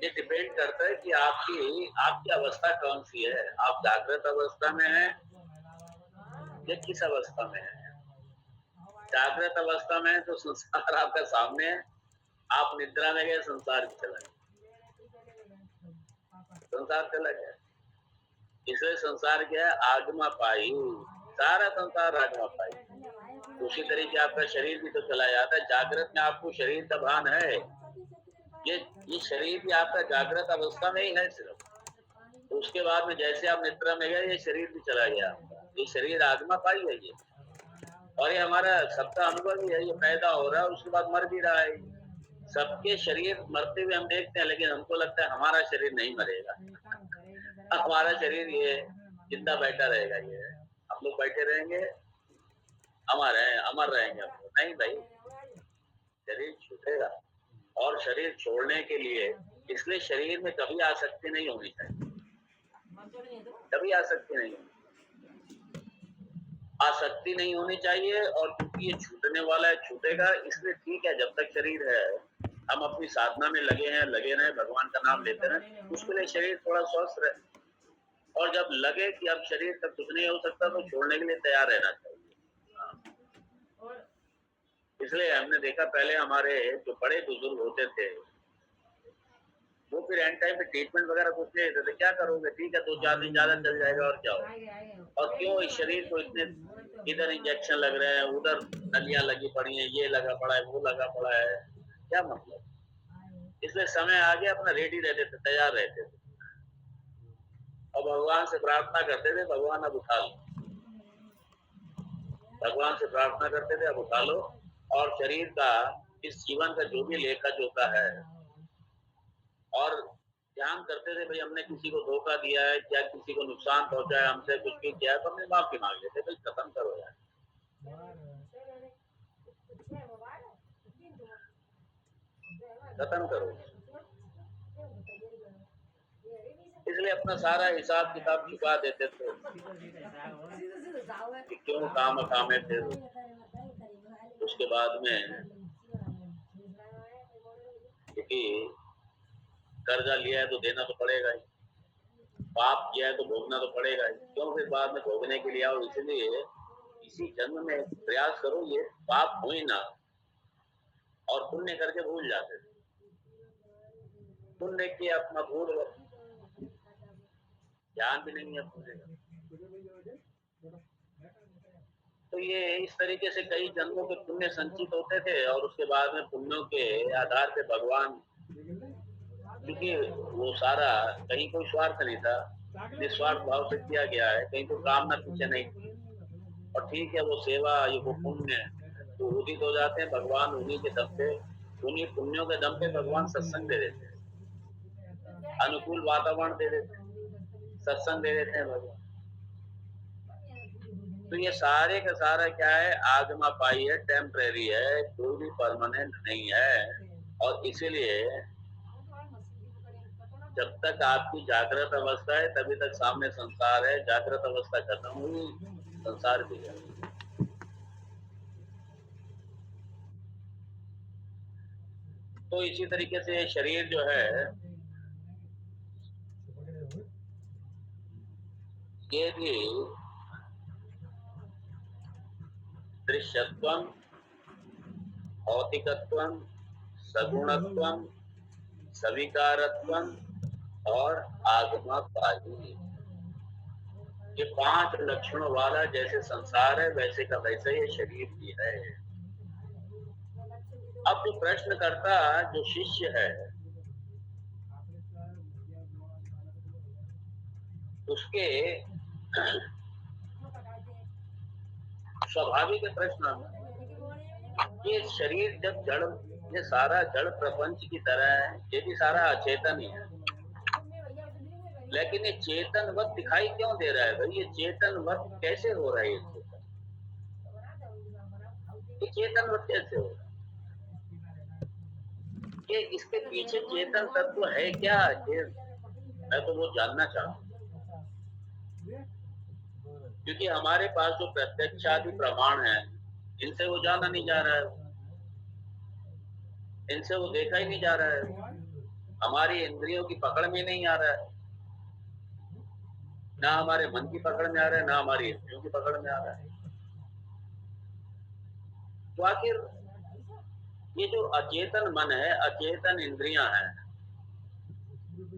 डिपेंड करता है कि आपकी अवस्था कौन सी है। आप जागृत अवस्था में हैं या किस अवस्था में है। जागृत अवस्था में है तो संसार आपका सामने है, आप निद्रा में गए, संसार चला गया, संसार चला गया। इसलिए संसार क्या है, आगमा पाई, सारा संसार आगमा पाई। उसी तरीके आपका शरीर भी तो चला जाता है। जागृत में आपको शरीर का भान है, ये शरीर भी आपका जागृत अवस्था में ही है सिर्फ। उसके बाद में जैसे आप निद्रा में गए ये शरीर भी चला गया। ये शरीर आगमा पाई है ये, और ये हमारा सबका अनुभव ही है। ये पैदा हो रहा है, उसके बाद मर भी रहा है। सबके शरीर मरते हुए हम देखते हैं, लेकिन हमको लगता है हमारा शरीर नहीं मरेगा, हमारा शरीर ये जिंदा बैठा रहेगा। ये हम लोग बैठे रहेंगे, अमर रहेंगे। नहीं भाई, शरीर छूटेगा। और शरीर छोड़ने के लिए, इसलिए शरीर में कभी आसक्ति नहीं होनी चाहिए, कभी आसक्ति नहीं होनी चाहिए। और क्योंकि ये छूटने वाला है, छूटेगा, इसलिए ठीक है जब तक शरीर है हम अपनी साधना में लगे रहे, भगवान का नाम लेते रहे, उसके लिए शरीर थोड़ा स्वस्थ रहे। और जब लगे कि अब शरीर तक कुछ नहीं हो सकता तो छोड़ने के लिए तैयार रहना चाहिए। इसलिए हमने देखा पहले हमारे जो बड़े बुजुर्ग होते थे वो फिर एंड टाइम पे ट्रीटमेंट वगैरह कुछ नहीं देते थे। क्या करोगे, ठीक है 2-4 दिन ज्यादा चल जाएगा और क्या हो। और क्यों इस शरीर को इतने, इधर इंजेक्शन लग रहे हैं, उधर नलियां लगी पड़ी हैं, ये लगा पड़ा है, वो लगा पड़ा है, क्या मतलब। इसलिए समय आगे अपना रेडी रहते थे, तैयार रहते थे, और भगवान से प्रार्थना करते थे, भगवान अब उठा लो। भगवान से प्रार्थना करते थे, अब उठा लो। और शरीर का, इस जीवन का जो भी लेखा जोखा है, और ध्यान करते थे भाई हमने किसी को धोखा दिया है, क्या किसी को नुकसान पहुंचा है, हमसे कुछ भी किया है तो हमने माफी मांग लेते। भाई खत्म करो यार, खत्म करो। इसलिए अपना सारा हिसाब किताब चुका देते थे कि क्यों काम कामे थे। उसके बाद में क्योंकि कर्जा लिया है तो देना तो पड़ेगा ही, पाप किया है तो भोगना तो पड़ेगा ही, क्यों फिर बाद में भोगने के लिए आओ। इसलिए इसी जन्म में प्रयास करो ये पाप हो ही ना, और पुण्य करके भूल जाते थे। पुण्य किया अपना भूल गए, ध्यान भी नहीं है पुण्य का। तो ये इस तरीके से कई जन्मों के पुण्य संचित होते थे, और उसके बाद में पुण्यों के आधार पे भगवान, क्योंकि वो सारा कहीं कोई स्वार्थ नहीं था, निस्वार्थ भाव से किया गया है, कहीं कोई कामना पीछे नहीं थी। और ठीक है, वो सेवा ये वो पुण्य तो उदित हो जाते हैं भगवान उन्हीं के दम पे, उन्हीं पुण्यों के दम पे भगवान सत्संग दे देते हैं, अनुकूल वातावरण दे देते हैं, सत्संग दे देते हैं भगवान। तो ये सारे का सारा क्या है, आगमापाई है, टेम्परेरी है, कोई भी परमानेंट नहीं है। और इसीलिए जब तक आपकी जागृत अवस्था है तभी तक सामने संसार है, जागृत अवस्था खत्म हुई संसार भी है। तो इसी तरीके से शरीर जो है ये भी दृश्यत्वम, भौतिकत्वम, सगुणत्वम, सविकारत्वम और आगमापाई, ये 5 लक्षणों वाला जैसे संसार है वैसे का वैसे ये शरीर भी है। अब जो प्रश्न करता जो शिष्य है उसके स्वाभाविक प्रश्न, ये शरीर जब जड़, ये सारा जड़ प्रपंच की तरह है, ये भी सारा अचेतन ही है, लेकिन ये चेतनवत दिखाई क्यों दे रहा है भाई? ये चेतनवत कैसे हो रहा है? ये चेतनवत कैसे हो रहा है? ये इसके पीछे चेतन तत्व है क्या? मैं तो वो जानना चाहता हूँ, क्योंकि हमारे पास जो प्रत्यक्षादि प्रमाण है इनसे वो जाना नहीं जा रहा है, इनसे वो देखा ही नहीं जा रहा है, हमारी इंद्रियों की पकड़ में नहीं आ रहा है, ना हमारे मन की पकड़ में आ रहा है, ना हमारी इंद्रियों की पकड़ में आ रहा है। तो आखिर ये जो अचेतन मन है, अचेतन इंद्रियां हैं,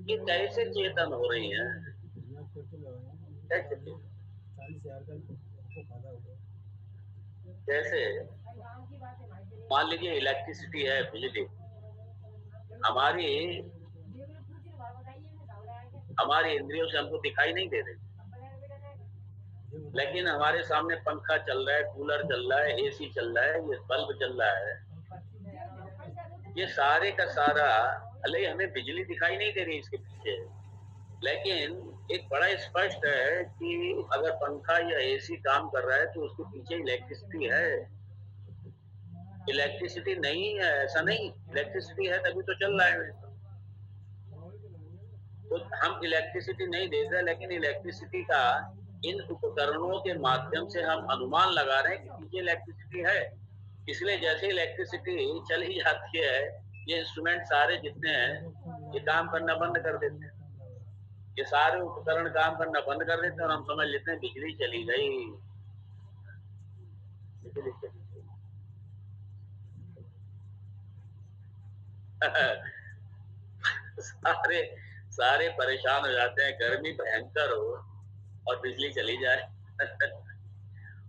ये कैसे चेतन हो रही हैं? कैसे? जैसे मान लीजिए इलेक्ट्रिसिटी है, बिजली हमारी इंद्रियों से हमको दिखाई नहीं दे रही, लेकिन हमारे सामने पंखा चल रहा है, कूलर चल रहा है, एसी चल रहा है, ये बल्ब चल रहा है, ये सारे का सारा, भले हमें बिजली दिखाई नहीं दे रही इसके पीछे, लेकिन एक बड़ा स्पष्ट है कि अगर पंखा या एसी काम कर रहा है तो उसके पीछे इलेक्ट्रिसिटी है। इलेक्ट्रिसिटी नहीं है ऐसा नहीं, इलेक्ट्रिसिटी है तभी तो चल रहा है। तो हम इलेक्ट्रिसिटी नहीं देख रहे, लेकिन इलेक्ट्रिसिटी का इन उपकरणों के माध्यम से हम अनुमान लगा रहे हैं कि पीछे इलेक्ट्रिसिटी है। इसलिए जैसे इलेक्ट्रिसिटी चली जाती है, ये इंस्ट्रूमेंट सारे जितने हैं ये काम करना बंद कर देते हैं, ये सारे उपकरण काम करना बंद कर देते हैं और हम समझ लेते हैं बिजली चली गई, बिजली चली गई। सारे सारे परेशान हो जाते हैं, गर्मी भयंकर हो और बिजली चली जाए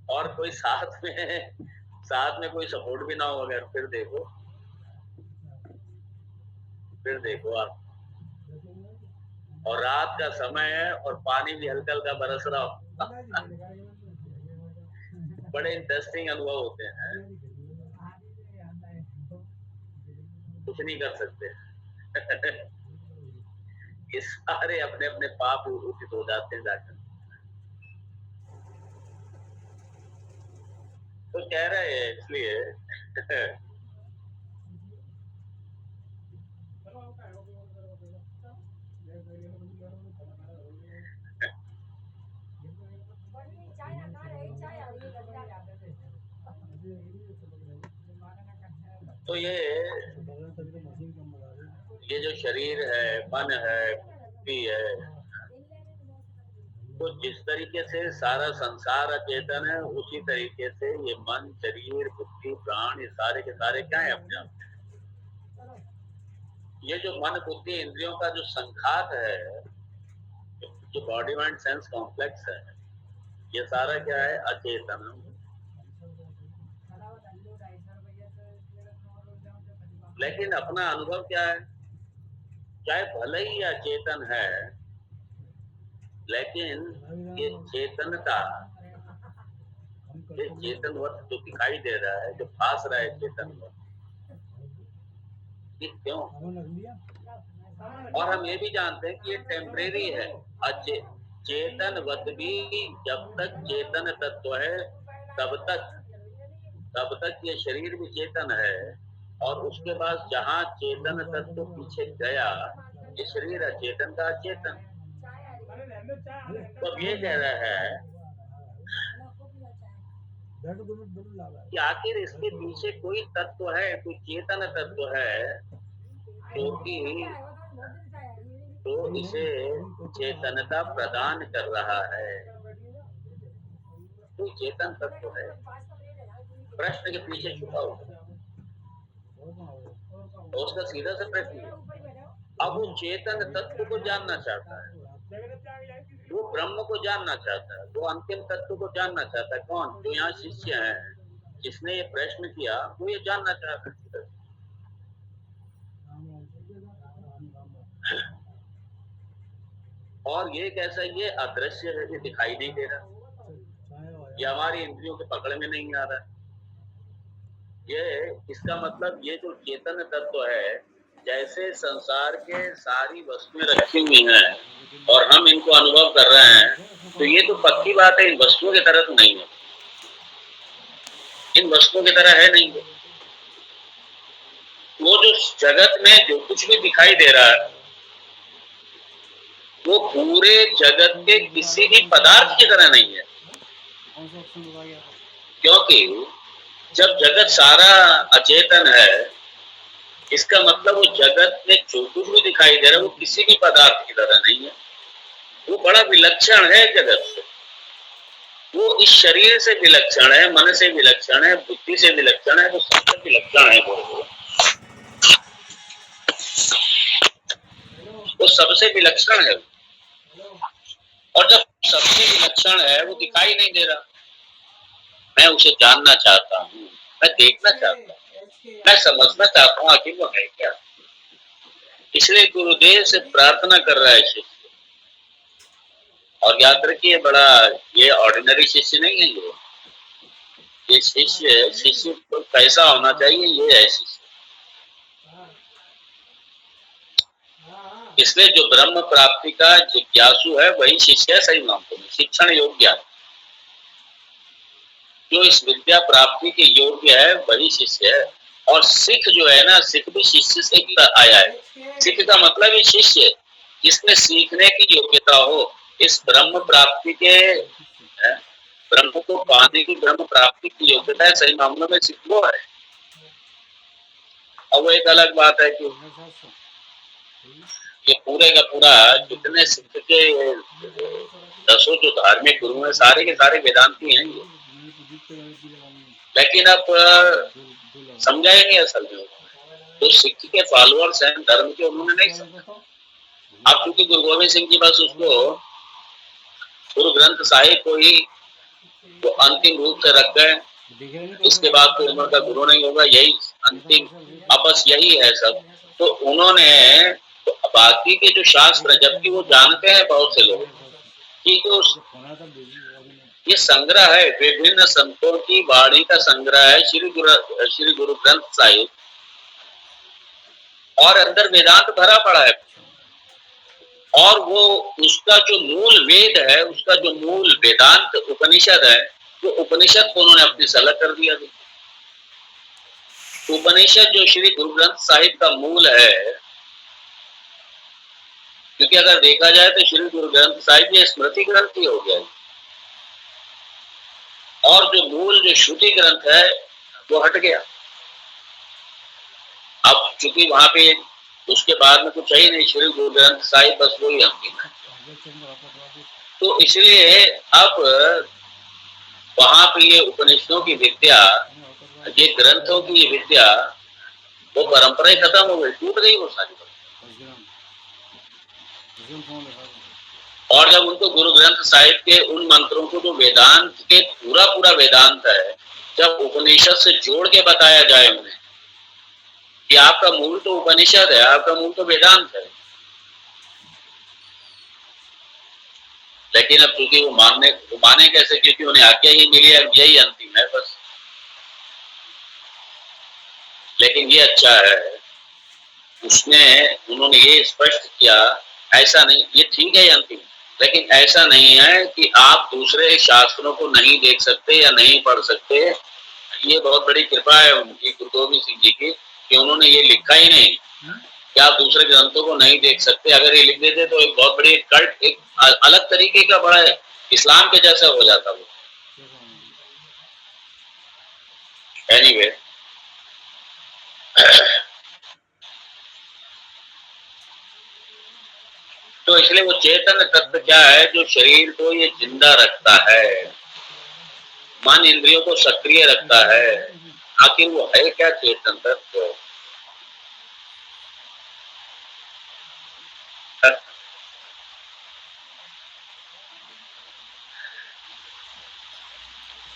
और कोई साथ में कोई सपोर्ट भी ना हो, अगर फिर देखो आप, और रात का समय है और पानी भी हल्का हल्का बरस रहा हो। बड़े इंटरेस्टिंग अनुभव होते हैं, कुछ नहीं कर सकते। ये सारे अपने अपने पाप उचित हो जाते हैं जाकर। तो कह रहे हैं इसलिए तो ये जो शरीर है, मन है, बुद्धि है, तो जिस तरीके से सारा संसार अचेतन है, उसी तरीके से ये मन, शरीर, बुद्धि, प्राण, ये सारे के सारे क्या है अपने आप। ये जो मन, बुद्धि, इंद्रियों का जो संघात है, जो बॉडी माइंड सेंस कॉम्प्लेक्स है, ये सारा क्या है? अचेतन। लेकिन अपना अनुभव क्या है? चाहे भले ही अचेतन है, लेकिन ये चेतनता, ये चेतनवत जो दिखाई दे रहा है, जो भास रहा है चेतनवत, ये क्यों? और हम ये भी जानते हैं कि ये टेम्परेरी है। चेतनवत भी जब तक चेतन तत्व है तब तक ये शरीर भी चेतन है, और उसके बाद जहाँ चेतन तत्व पीछे गया, ये शरीर अचेतन का अचेतन। तो अब ये कह रहा है कि आखिर इसके पीछे कोई तत्व है, कोई चेतन तत्व है, क्योंकि तो इसे चेतनता प्रदान कर रहा है। कोई चेतन तत्व है, प्रश्न के पीछे छुपा हुआ। तो उसका सीधा सा प्रश्न है, अब वो चेतन तत्व को जानना चाहता है, वो ब्रह्म को जानना चाहता है, वो अंतिम तत्व को जानना चाहता है। कौन? जो यहाँ शिष्य है, जिसने ये प्रश्न किया, वो ये जानना चाहता है। और ये कैसा? ये अदृश्य है, ये दिखाई नहीं दे रहा, ये हमारी इंद्रियों के पकड़ में नहीं आ रहा। ये इसका मतलब ये जो चेतन तत्व है, जैसे संसार के सारी वस्तुएं रखी हुई हैं और हम इनको अनुभव कर रहे हैं, तो ये तो पक्की बात है, इन वस्तुओं की तरह तो नहीं है, इन वस्तुओं की तरह है नहीं। वो जो जगत में जो कुछ भी दिखाई दे रहा है, वो पूरे जगत के किसी भी पदार्थ की तरह नहीं है। क्योंकि जब जगत सारा अचेतन है, इसका मतलब वो जगत में जो कुछ भी दिखाई दे रहा है, वो किसी भी पदार्थ की तरह नहीं है। वो बड़ा विलक्षण है जगत से, वो इस शरीर से विलक्षण है, मन से विलक्षण है, बुद्धि से विलक्षण है, वो सबसे विलक्षण है। वो सबसे विलक्षण है, और जब सबसे विलक्षण है, वो दिखाई नहीं दे रहा। मैं उसे जानना चाहता हूँ, मैं देखना चाहता हूँ, मैं समझना चाहता हूँ आखिर वो है क्या। इसलिए गुरुदेव से प्रार्थना कर रहा है शिष्य। और याद रखिए, बड़ा ये ऑर्डिनरी शिष्य नहीं है, ये शिष्य तो कैसा होना चाहिए, ये है शिष्य। इसलिए जो ब्रह्म प्राप्ति का जिज्ञासु है, वही शिष्य है सही मामले में, शिक्षण योग्य। जो इस विद्या प्राप्ति के योग्य है, वही शिष्य है। और सिख जो है ना, सिख भी शिष्य से ही आया है। सिख का मतलब ही शिष्य, जिसमें सीखने की योग्यता हो। इस ब्रह्म प्राप्ति के, ब्रह्म को पाने की, ब्रह्म प्राप्ति की योग्यता है सही मामलों में सिख वो है। अब वो एक अलग बात है कि ये पूरे का पूरा जितने सिख के 10 जो धार्मिक गुरु हैं, सारे के सारे वेदांती हैं ये। लेकिन अब समझा ही नहीं असल में, तो सिख के फॉलोअर्स हैं धर्म के, उन्होंने नहीं समझा। अब क्योंकि गुरु गोविंद सिंह जी बस उसको गुरु ग्रंथ साहिब को ही वो अंतिम रूप से रख गए, इसके बाद तो उम्र का गुरु नहीं होगा, यही अंतिम, अब बस यही है सब। तो उन्होंने तो बाकी के जो शास्त्र, जबकि वो जानते हैं बहुत से लोग कि जो ये संग्रह है, विभिन्न संतों की वाणी का संग्रह है, श्री गुरु ग्रंथ साहिब, और अंदर वेदांत भरा पड़ा है। और वो उसका जो मूल वेद है, उसका जो मूल वेदांत उपनिषद है, वो उपनिषद को उन्होंने अपने से अलग कर दिया। उपनिषद जो श्री गुरु ग्रंथ साहिब का मूल है, क्योंकि अगर देखा जाए तो श्री गुरु ग्रंथ साहिब ये स्मृति ग्रंथ ही हो गया, और जो मूल जो श्रुति ग्रंथ है वो हट गया। अब चूंकि वहां पे उसके बाद में कुछ है ही नहीं, श्री गुरु ग्रंथ साहिब बस वही अंतिम है। तो इसलिए अब वहां पे ये उपनिषदों की विद्या, ये ग्रंथों की विद्या, वो परंपराएं खत्म हो गई, टूट गई वो सारी। और जब उनको गुरु ग्रंथ साहिब के उन मंत्रों को, जो वेदांत के पूरा पूरा वेदांत है, जब उपनिषद से जोड़ के बताया जाए उन्हें कि आपका मूल तो उपनिषद है, आपका मूल तो वेदांत है, लेकिन अब चूंकि वो माने कैसे, क्योंकि उन्हें आज्ञा ही मिली है, यही अंतिम है बस। लेकिन ये अच्छा है, उन्होंने ये स्पष्ट किया, ऐसा नहीं, ये ठीक है अंतिम, लेकिन ऐसा नहीं है कि आप दूसरे शास्त्रों को नहीं देख सकते या नहीं पढ़ सकते। ये बहुत बड़ी कृपा है उनकी, गुरु गोविंद सिंह जी की, कि उन्होंने ये लिखा ही नहीं कि आप दूसरे ग्रंथों को नहीं देख सकते। अगर ये लिख देते तो एक बहुत बड़ी कल्ट, एक अलग तरीके का बड़ा इस्लाम के जैसा हो जाता वो। एनीवे तो इसलिए वो चेतन तत्व क्या है, जो शरीर को ये जिंदा रखता है, मन इंद्रियों को सक्रिय रखता है। आखिर वो है क्या चेतन तत्व?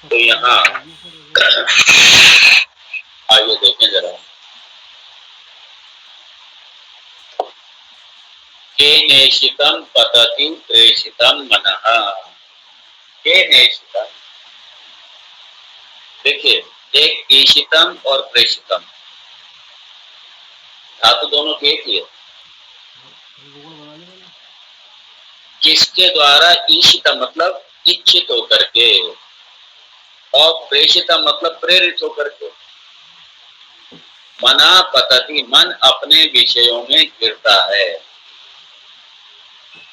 तो यहाँ आइए देखें जरा, केनेशितम पतति प्रेषितम मनः। केनेशितम, देखिए, एक ईशितम और प्रेषितम धातु दोनों के एक ही है। किसके द्वारा? ईशितम मतलब इच्छित होकर के, और प्रेषितम मतलब प्रेरित होकर के। मना पतति, मन अपने विषयों में गिरता है,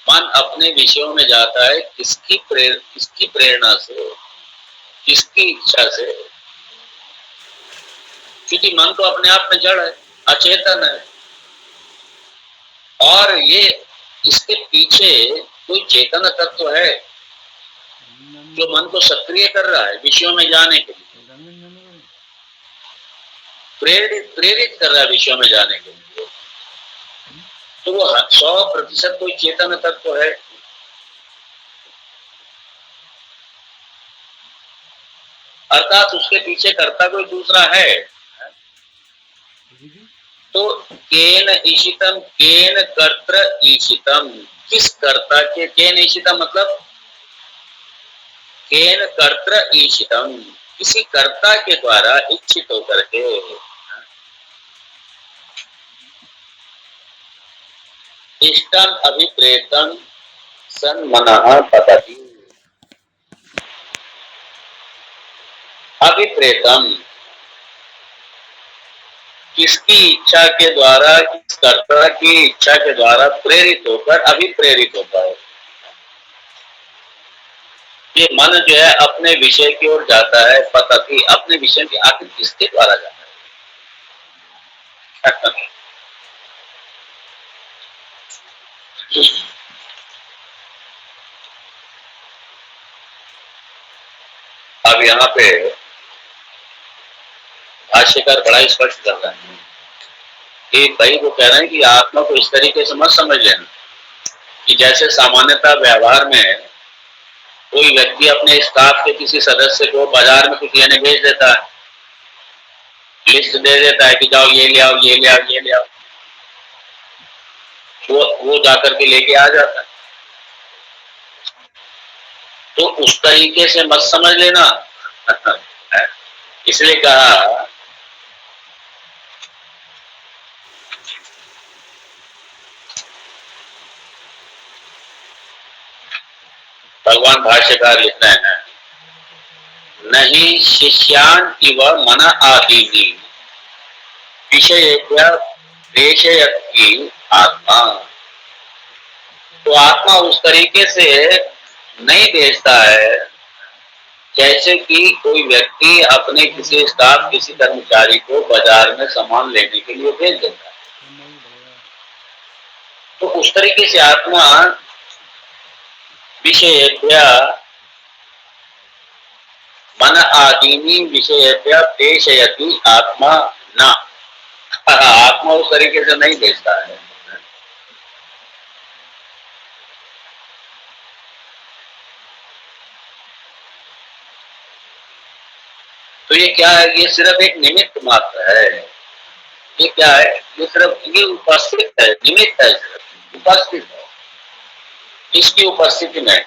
मन अपने विषयों में जाता है। किसकी प्रेरणा से, किसकी इच्छा से? क्योंकि मन तो अपने आप में जड़ है, अचेतन है, और ये इसके पीछे कोई चेतन तत्व है जो मन को सक्रिय कर रहा है विषयों में जाने के लिए, प्रेरित कर रहा है विषयों में जाने के लिए। तो वो 100% कोई चेतन तत्व है। अर्थात उसके पीछे कर्ता कोई दूसरा है। तो केन ईशितम, केन कर्त्र ईशितम, किस कर्ता के? केन ईशितम मतलब केन कर्त्र ईशितम, किसी कर्ता के द्वारा इच्छित होकर के। इष्टम अभिप्रेतम सन मनः पतति। अभिप्रेतम, किसकी इच्छा के द्वारा, किस कर्ता की इच्छा के द्वारा प्रेरित होकर, अभिप्रेरित होता है। ये मन जो है अपने विषय की ओर जाता है। पतति, अपने विषय की, आखिर किसके द्वारा जाता है? अब यहाँ पे भाष्यकार बड़ा स्पष्ट कर रहा है कि भाई वो कह रहे हैं कि आत्मा को इस तरीके से मत समझ लेना कि जैसे सामान्यतः व्यवहार में कोई व्यक्ति अपने स्टाफ के किसी सदस्य को बाजार में कुछ लेने भेज देता है, लिस्ट दे देता है कि जाओ ये ले आओ, ये ले आओ, ये ले आओ, वो जाकर के लेके आ जाता है। तो उस तरीके से मत समझ लेना। इसलिए कहा भगवान भाष्यकार लिख रहे हैं, नहीं शिष्यान इव मन आदि विषय प्रेषयति आत्मा। तो आत्मा उस तरीके से नहीं भेजता है जैसे कि कोई व्यक्ति अपने किसी स्टाफ किसी कर्मचारी को बाजार में सामान लेने के लिए भेज देता है। तो उस तरीके से आत्मा विषयेभ्य मन आदीनि विषयेभ्य प्रेषयति आत्मा न। आत्मा उस तरीके से नहीं भेजता है। तो ये क्या है? ये सिर्फ एक निमित्त मात्र है। ये क्या है? ये सिर्फ ये उपस्थित है, निमित्त है, सिर्फ उपस्थित है। इसकी उपस्थिति में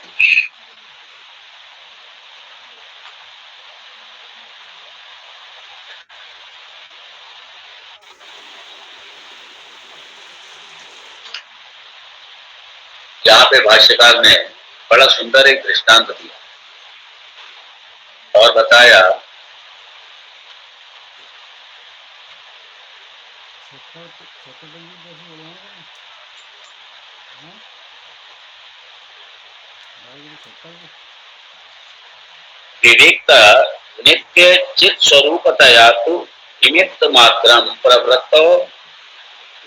यहाँ पे भाष्यकार ने बड़ा सुंदर एक दृष्टांत दिया और बताया विविक्त नित्य चित स्वरूपतया तो निमित्त मात्रम प्रवृत्तो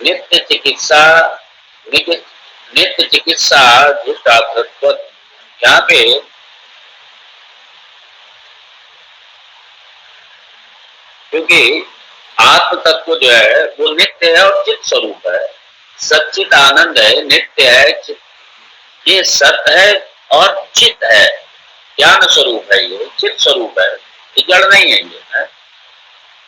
नित्य चिकित्सा दुष्टातृत्व। यहाँ पे क्योंकि आत्म तत्व जो है वो नित्य है और चित स्वरूप है, सच्चित आनंद है, नित्य है, ये सत्य है और चित है, ज्ञान स्वरूप है, ये चित स्वरूप है, ये जड़ नहीं है ये है।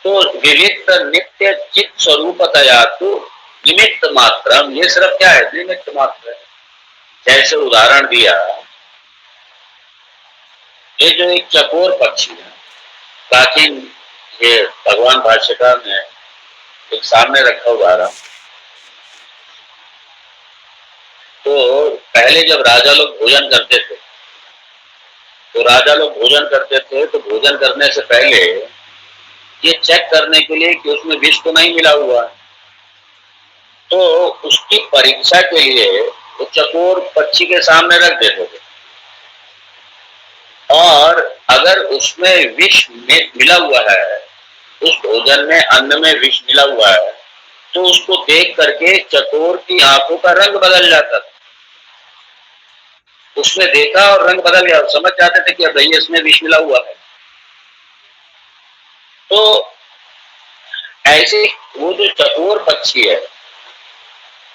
तो विविध नित्य चित स्वरूपतया तो निमित्त मात्र, ये सिर्फ क्या है? निमित्त मात्र है। जैसे उदाहरण दिया, ये जो एक चकोर पक्षी है, प्राचीन ये भगवान भाष्यकार ने एक सामने रखा उदाहरण। तो पहले जब राजा लोग भोजन करते थे तो भोजन करने से पहले ये चेक करने के लिए कि उसमें विष तो नहीं मिला हुआ है, तो उसकी परीक्षा के लिए वो चकोर पक्षी के सामने रख देते थे। और अगर उसमें विष मिला हुआ है, उस भोजन में अन्न में विष मिला हुआ है, तो उसको देख करके चकोर की आंखों का रंग बदल जाता था। उसने देखा और रंग बदल गया, समझ जाते थे कि अब भैया इसमें विष मिला हुआ है। तो ऐसे वो जो चकोर पक्षी है,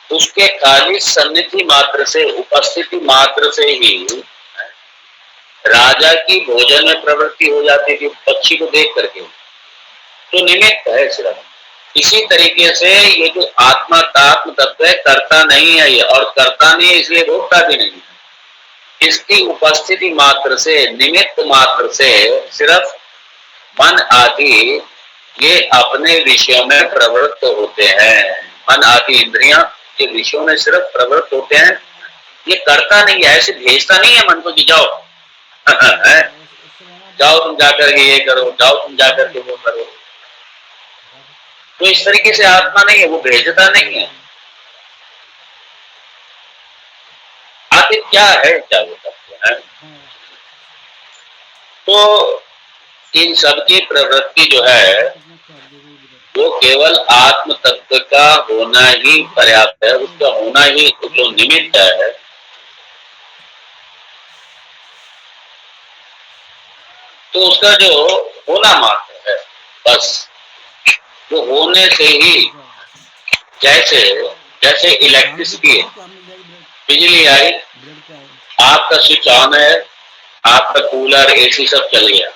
उसके खाली सन्निधि मात्र से, उपस्थिति मात्र से ही राजा की भोजन में प्रवृत्ति हो जाती थी पक्षी को देख करके। तो निमित्त है सिर्फ। इसी तरीके से ये जो आत्मा का आत्म तत्व है, करता नहीं है ये, और करता नहीं है इसलिए भोगता भी नहीं है। इसकी उपस्थिति मात्र से, निमित्त मात्र से सिर्फ मन आदि ये अपने विषयों में प्रवृत्त होते हैं। मन आदि इंद्रियां ये विषयों में सिर्फ प्रवृत्त होते हैं, ये करता नहीं है, ऐसे भेजता नहीं है मन को कि जाओ जाओ तुम जाकर के ये करो, जाओ तुम जाकर के वो करो। तो इस तरीके से आत्मा नहीं है, वो भेजता नहीं है। आखिर क्या है, क्या वो तत्व है? तो इन सबकी प्रवृत्ति जो है वो केवल आत्म तत्व का होना ही पर्याप्त है, उसका होना ही जो निमित्त है। तो उसका जो होना मात्र है, बस वो होने से ही, जैसे जैसे इलेक्ट्रिसिटी है, बिजली आई, आपका स्विच ऑन है, आपका कूलर एसी सब चल गया,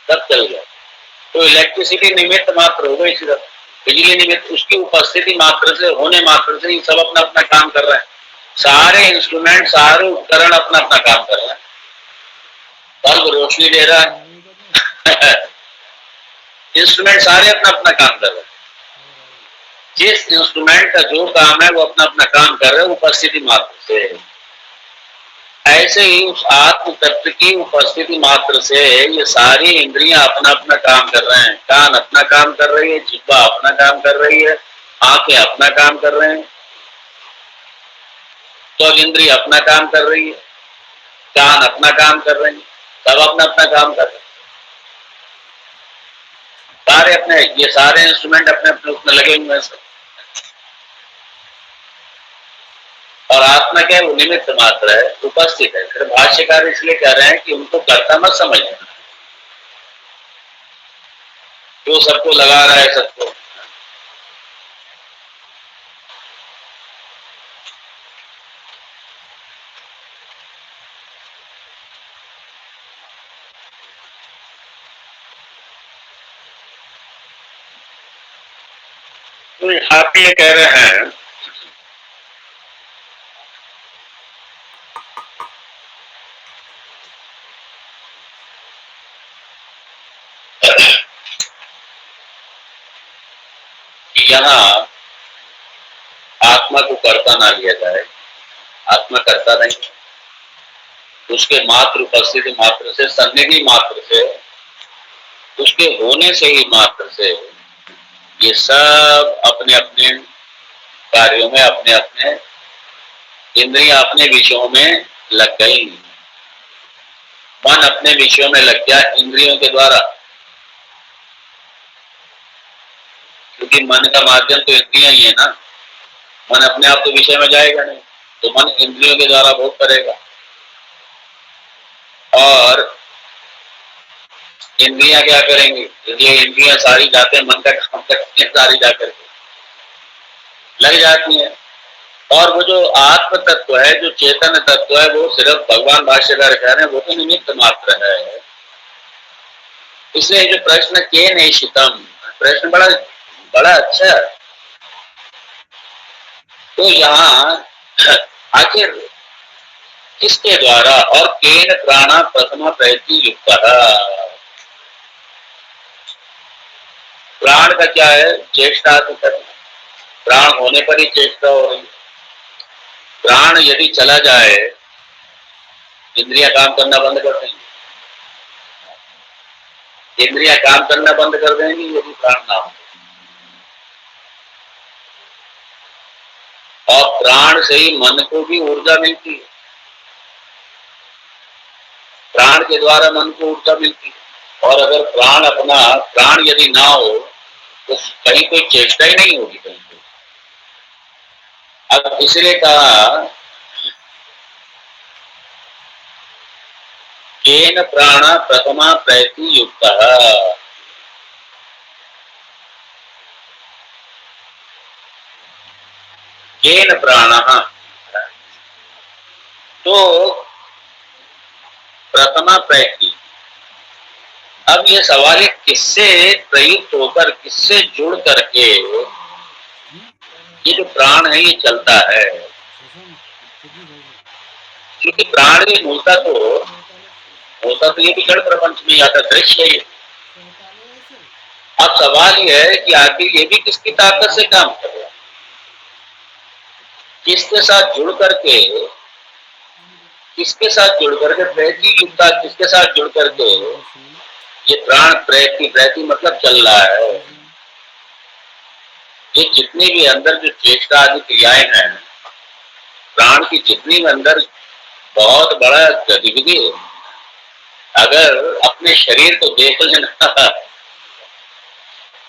सब चल गया। तो इलेक्ट्रिसिटी निमित्त मात्र हो गई, सिर्फ बिजली निमित्त, उसकी उपस्थिति मात्र से, होने मात्र से ही सब अपना अपना काम कर रहे हैं। सारे इंस्ट्रूमेंट, सारे उपकरण अपना अपना काम कर रहे हैं। बल्ब रोशनी दे रहा है इंस्ट्रूमेंट सारे अपना अपना काम कर रहे हैं। जिस इंस्ट्रूमेंट का जो काम है वो अपना अपना काम कर रहे हैं उपस्थिति मात्र से। ऐसे ही उस आत्म तत्व की उपस्थिति मात्र से ये सारी इंद्रियां अपना अपना काम कर रहे हैं। कान अपना काम कर रही है, जिह्वा अपना काम कर रही है, आंखें अपना काम कर रहे हैं, त्वक इंद्रिय अपना काम कर रही है, कान अपना काम कर रहे हैं, सब अपना अपना काम कर रहे हैं। सारे अपने, ये सारे इंस्ट्रूमेंट अपने अपने उसमें लगे हुए हैं सब। और आत्मा क्या है? वो निमित्त मात्र है, उपस्थित है। फिर भाष्यकार इसलिए कह रहे हैं कि उनको कर्ता मत समझना, जो सबको लगा रहा है सबको। तो यहाँ पे ये कह रहे हैं कि यहाँ आत्मा को कर्ता ना लिया जाए। आत्मा कर्ता नहीं, उसके मात्र उपस्थिति मात्र से, सन्निधि मात्र से, उसके होने से ही मात्र से ये सब अपने अपने कार्यों में, अपने अपने इंद्रियां अपने विषयों में लग गई। मन अपने विषयों में लग गया इंद्रियों के द्वारा, क्योंकि मन का माध्यम तो इंद्रियां ही है ना। मन अपने आप तो विषय में जाएगा नहीं, तो मन इंद्रियों के द्वारा भोग करेगा। और इंद्रियां क्या करेंगी? ये इंद्रियां सारी जाते हैं मन का काम करती हैं, सारी जाकर के लग जाती हैं। और वो जो आत्म तत्व है, जो चेतन तत्व है, वो सिर्फ भगवान भाष्यकार कह रहे हैं वो तो निमित्त मात्र है। इसलिए जो प्रश्न के नैशितम, प्रश्न बड़ा बड़ा अच्छा है। तो यहाँ आखिर किसके द्वारा और केन प्राणा प्रथमा प्रयति युक्त, प्राण का क्या है? चेष्टा तो करना, प्राण होने पर ही चेष्टा हो रही। प्राण यदि चला जाए, इंद्रियां काम करना बंद कर देंगी। इंद्रियां काम करना बंद कर देंगी यदि प्राण ना हो। और प्राण से ही मन को भी ऊर्जा मिलती है, प्राण के द्वारा मन को ऊर्जा मिलती है। और अगर प्राण यदि ना हो तो कहीं कोई चेष्टा ही नहीं होगी कहीं कोई। अब इसलिए कहा केन प्राण प्रथमा प्रयति युक्त, केन प्राण, तो प्रथमा प्रयति। अब ये सवाल है किससे प्रयुक्त होकर, किससे जुड़ करके ये जो प्राण है ये चलता है। क्योंकि प्राण ये मूलता तो ये भी जड़ प्रपंच में आता दृश्य है। अब सवाल ये है कि आखिर ये भी किसकी ताकत से काम कर रहा है, किसके साथ जुड़ करके प्रयति युक्ता, किसके साथ जुड़ करके ये प्राण प्रयति मतलब चल रहा है। ये जितनी भी अंदर जो चेष्टा आदि क्रियाएं हैं, प्राण की जितनी भी अंदर बहुत बड़ा गतिविधि है। अगर अपने शरीर को देख लेना,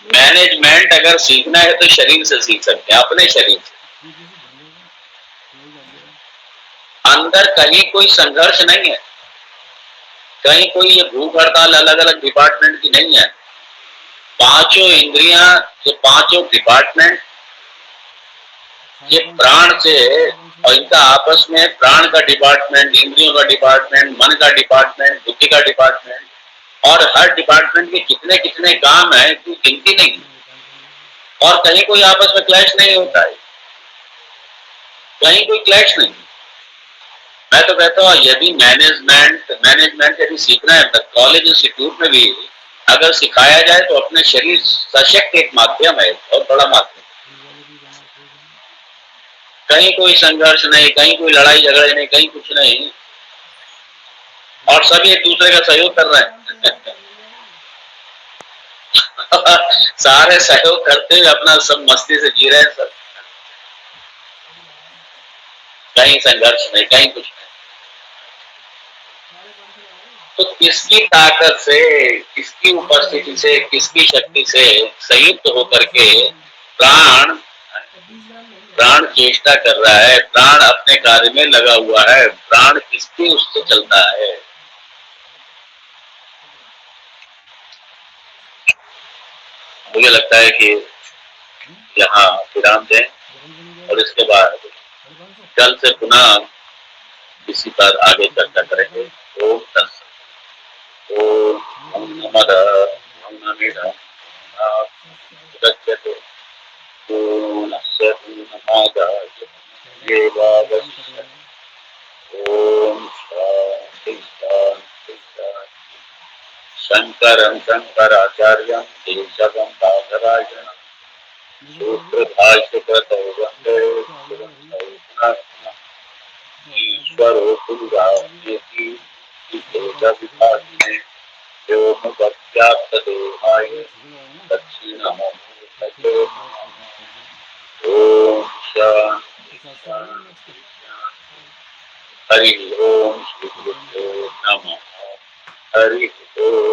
मैनेजमेंट अगर सीखना है तो शरीर से सीख सकते हैं, अपने शरीर से। अंदर कहीं कोई संघर्ष नहीं है, कहीं कोई ये भूख हड़ताल अलग अलग डिपार्टमेंट की नहीं है। पांचों इंद्रियां, ये पांचों डिपार्टमेंट, ये प्राण से, और इनका आपस में प्राण का डिपार्टमेंट, इंद्रियों का डिपार्टमेंट, मन का डिपार्टमेंट, बुद्धि का डिपार्टमेंट, और हर डिपार्टमेंट के कितने कितने काम है कोई गिनती नहीं। और कहीं कोई आपस में क्लैश नहीं होता है, कहीं कोई क्लैश नहीं। मैं तो कहता हूँ यदि मैनेजमेंट यदि सीखना है तो कॉलेज इंस्टीट्यूट में भी अगर सिखाया जाए तो अपने शरीर सशक्त एक माध्यम है, बहुत बड़ा माध्यम। कहीं कोई संघर्ष नहीं, कहीं कोई लड़ाई झगड़े नहीं, कहीं कुछ नहीं। और सब एक दूसरे का सहयोग कर रहे हैं। सारे सहयोग करते हुए अपना सब मस्ती से जी रहे हैं सब, कहीं संघर्ष नहीं, कहीं कुछ नहीं। तो किसकी ताकत से, किसकी उपस्थिति से, किसकी शक्ति से संयुक्त होकर के प्राण प्राण चेष्टा कर रहा है, प्राण अपने कार्य में लगा हुआ है, प्राण किसके उससे चलता है। मुझे लगता है कि यहाँ विराम दें और इसके बाद कल से पुनः इसी पर आगे चर्चा करेंगे। ओम तत्सत। ओम नमः पूर्णमिदं पूर्णात् पूर्णस्य पूर्णमादाय पूर्णमेवावशिष्यते। ओम शांति शांति शांति। शंकरं शंकराचार्यं केशवं बादरायणं सूत्रभाष्यकृतौ वन्दे पुनः ईश्वरो गुरुरात्मेति विभागिने व्योमवद्व्याप्तदेहाय दक्षिणामूर्तये ओम शांति शांति। हरि ओम श्री गुरुभ्यो नमः। हरि ओम।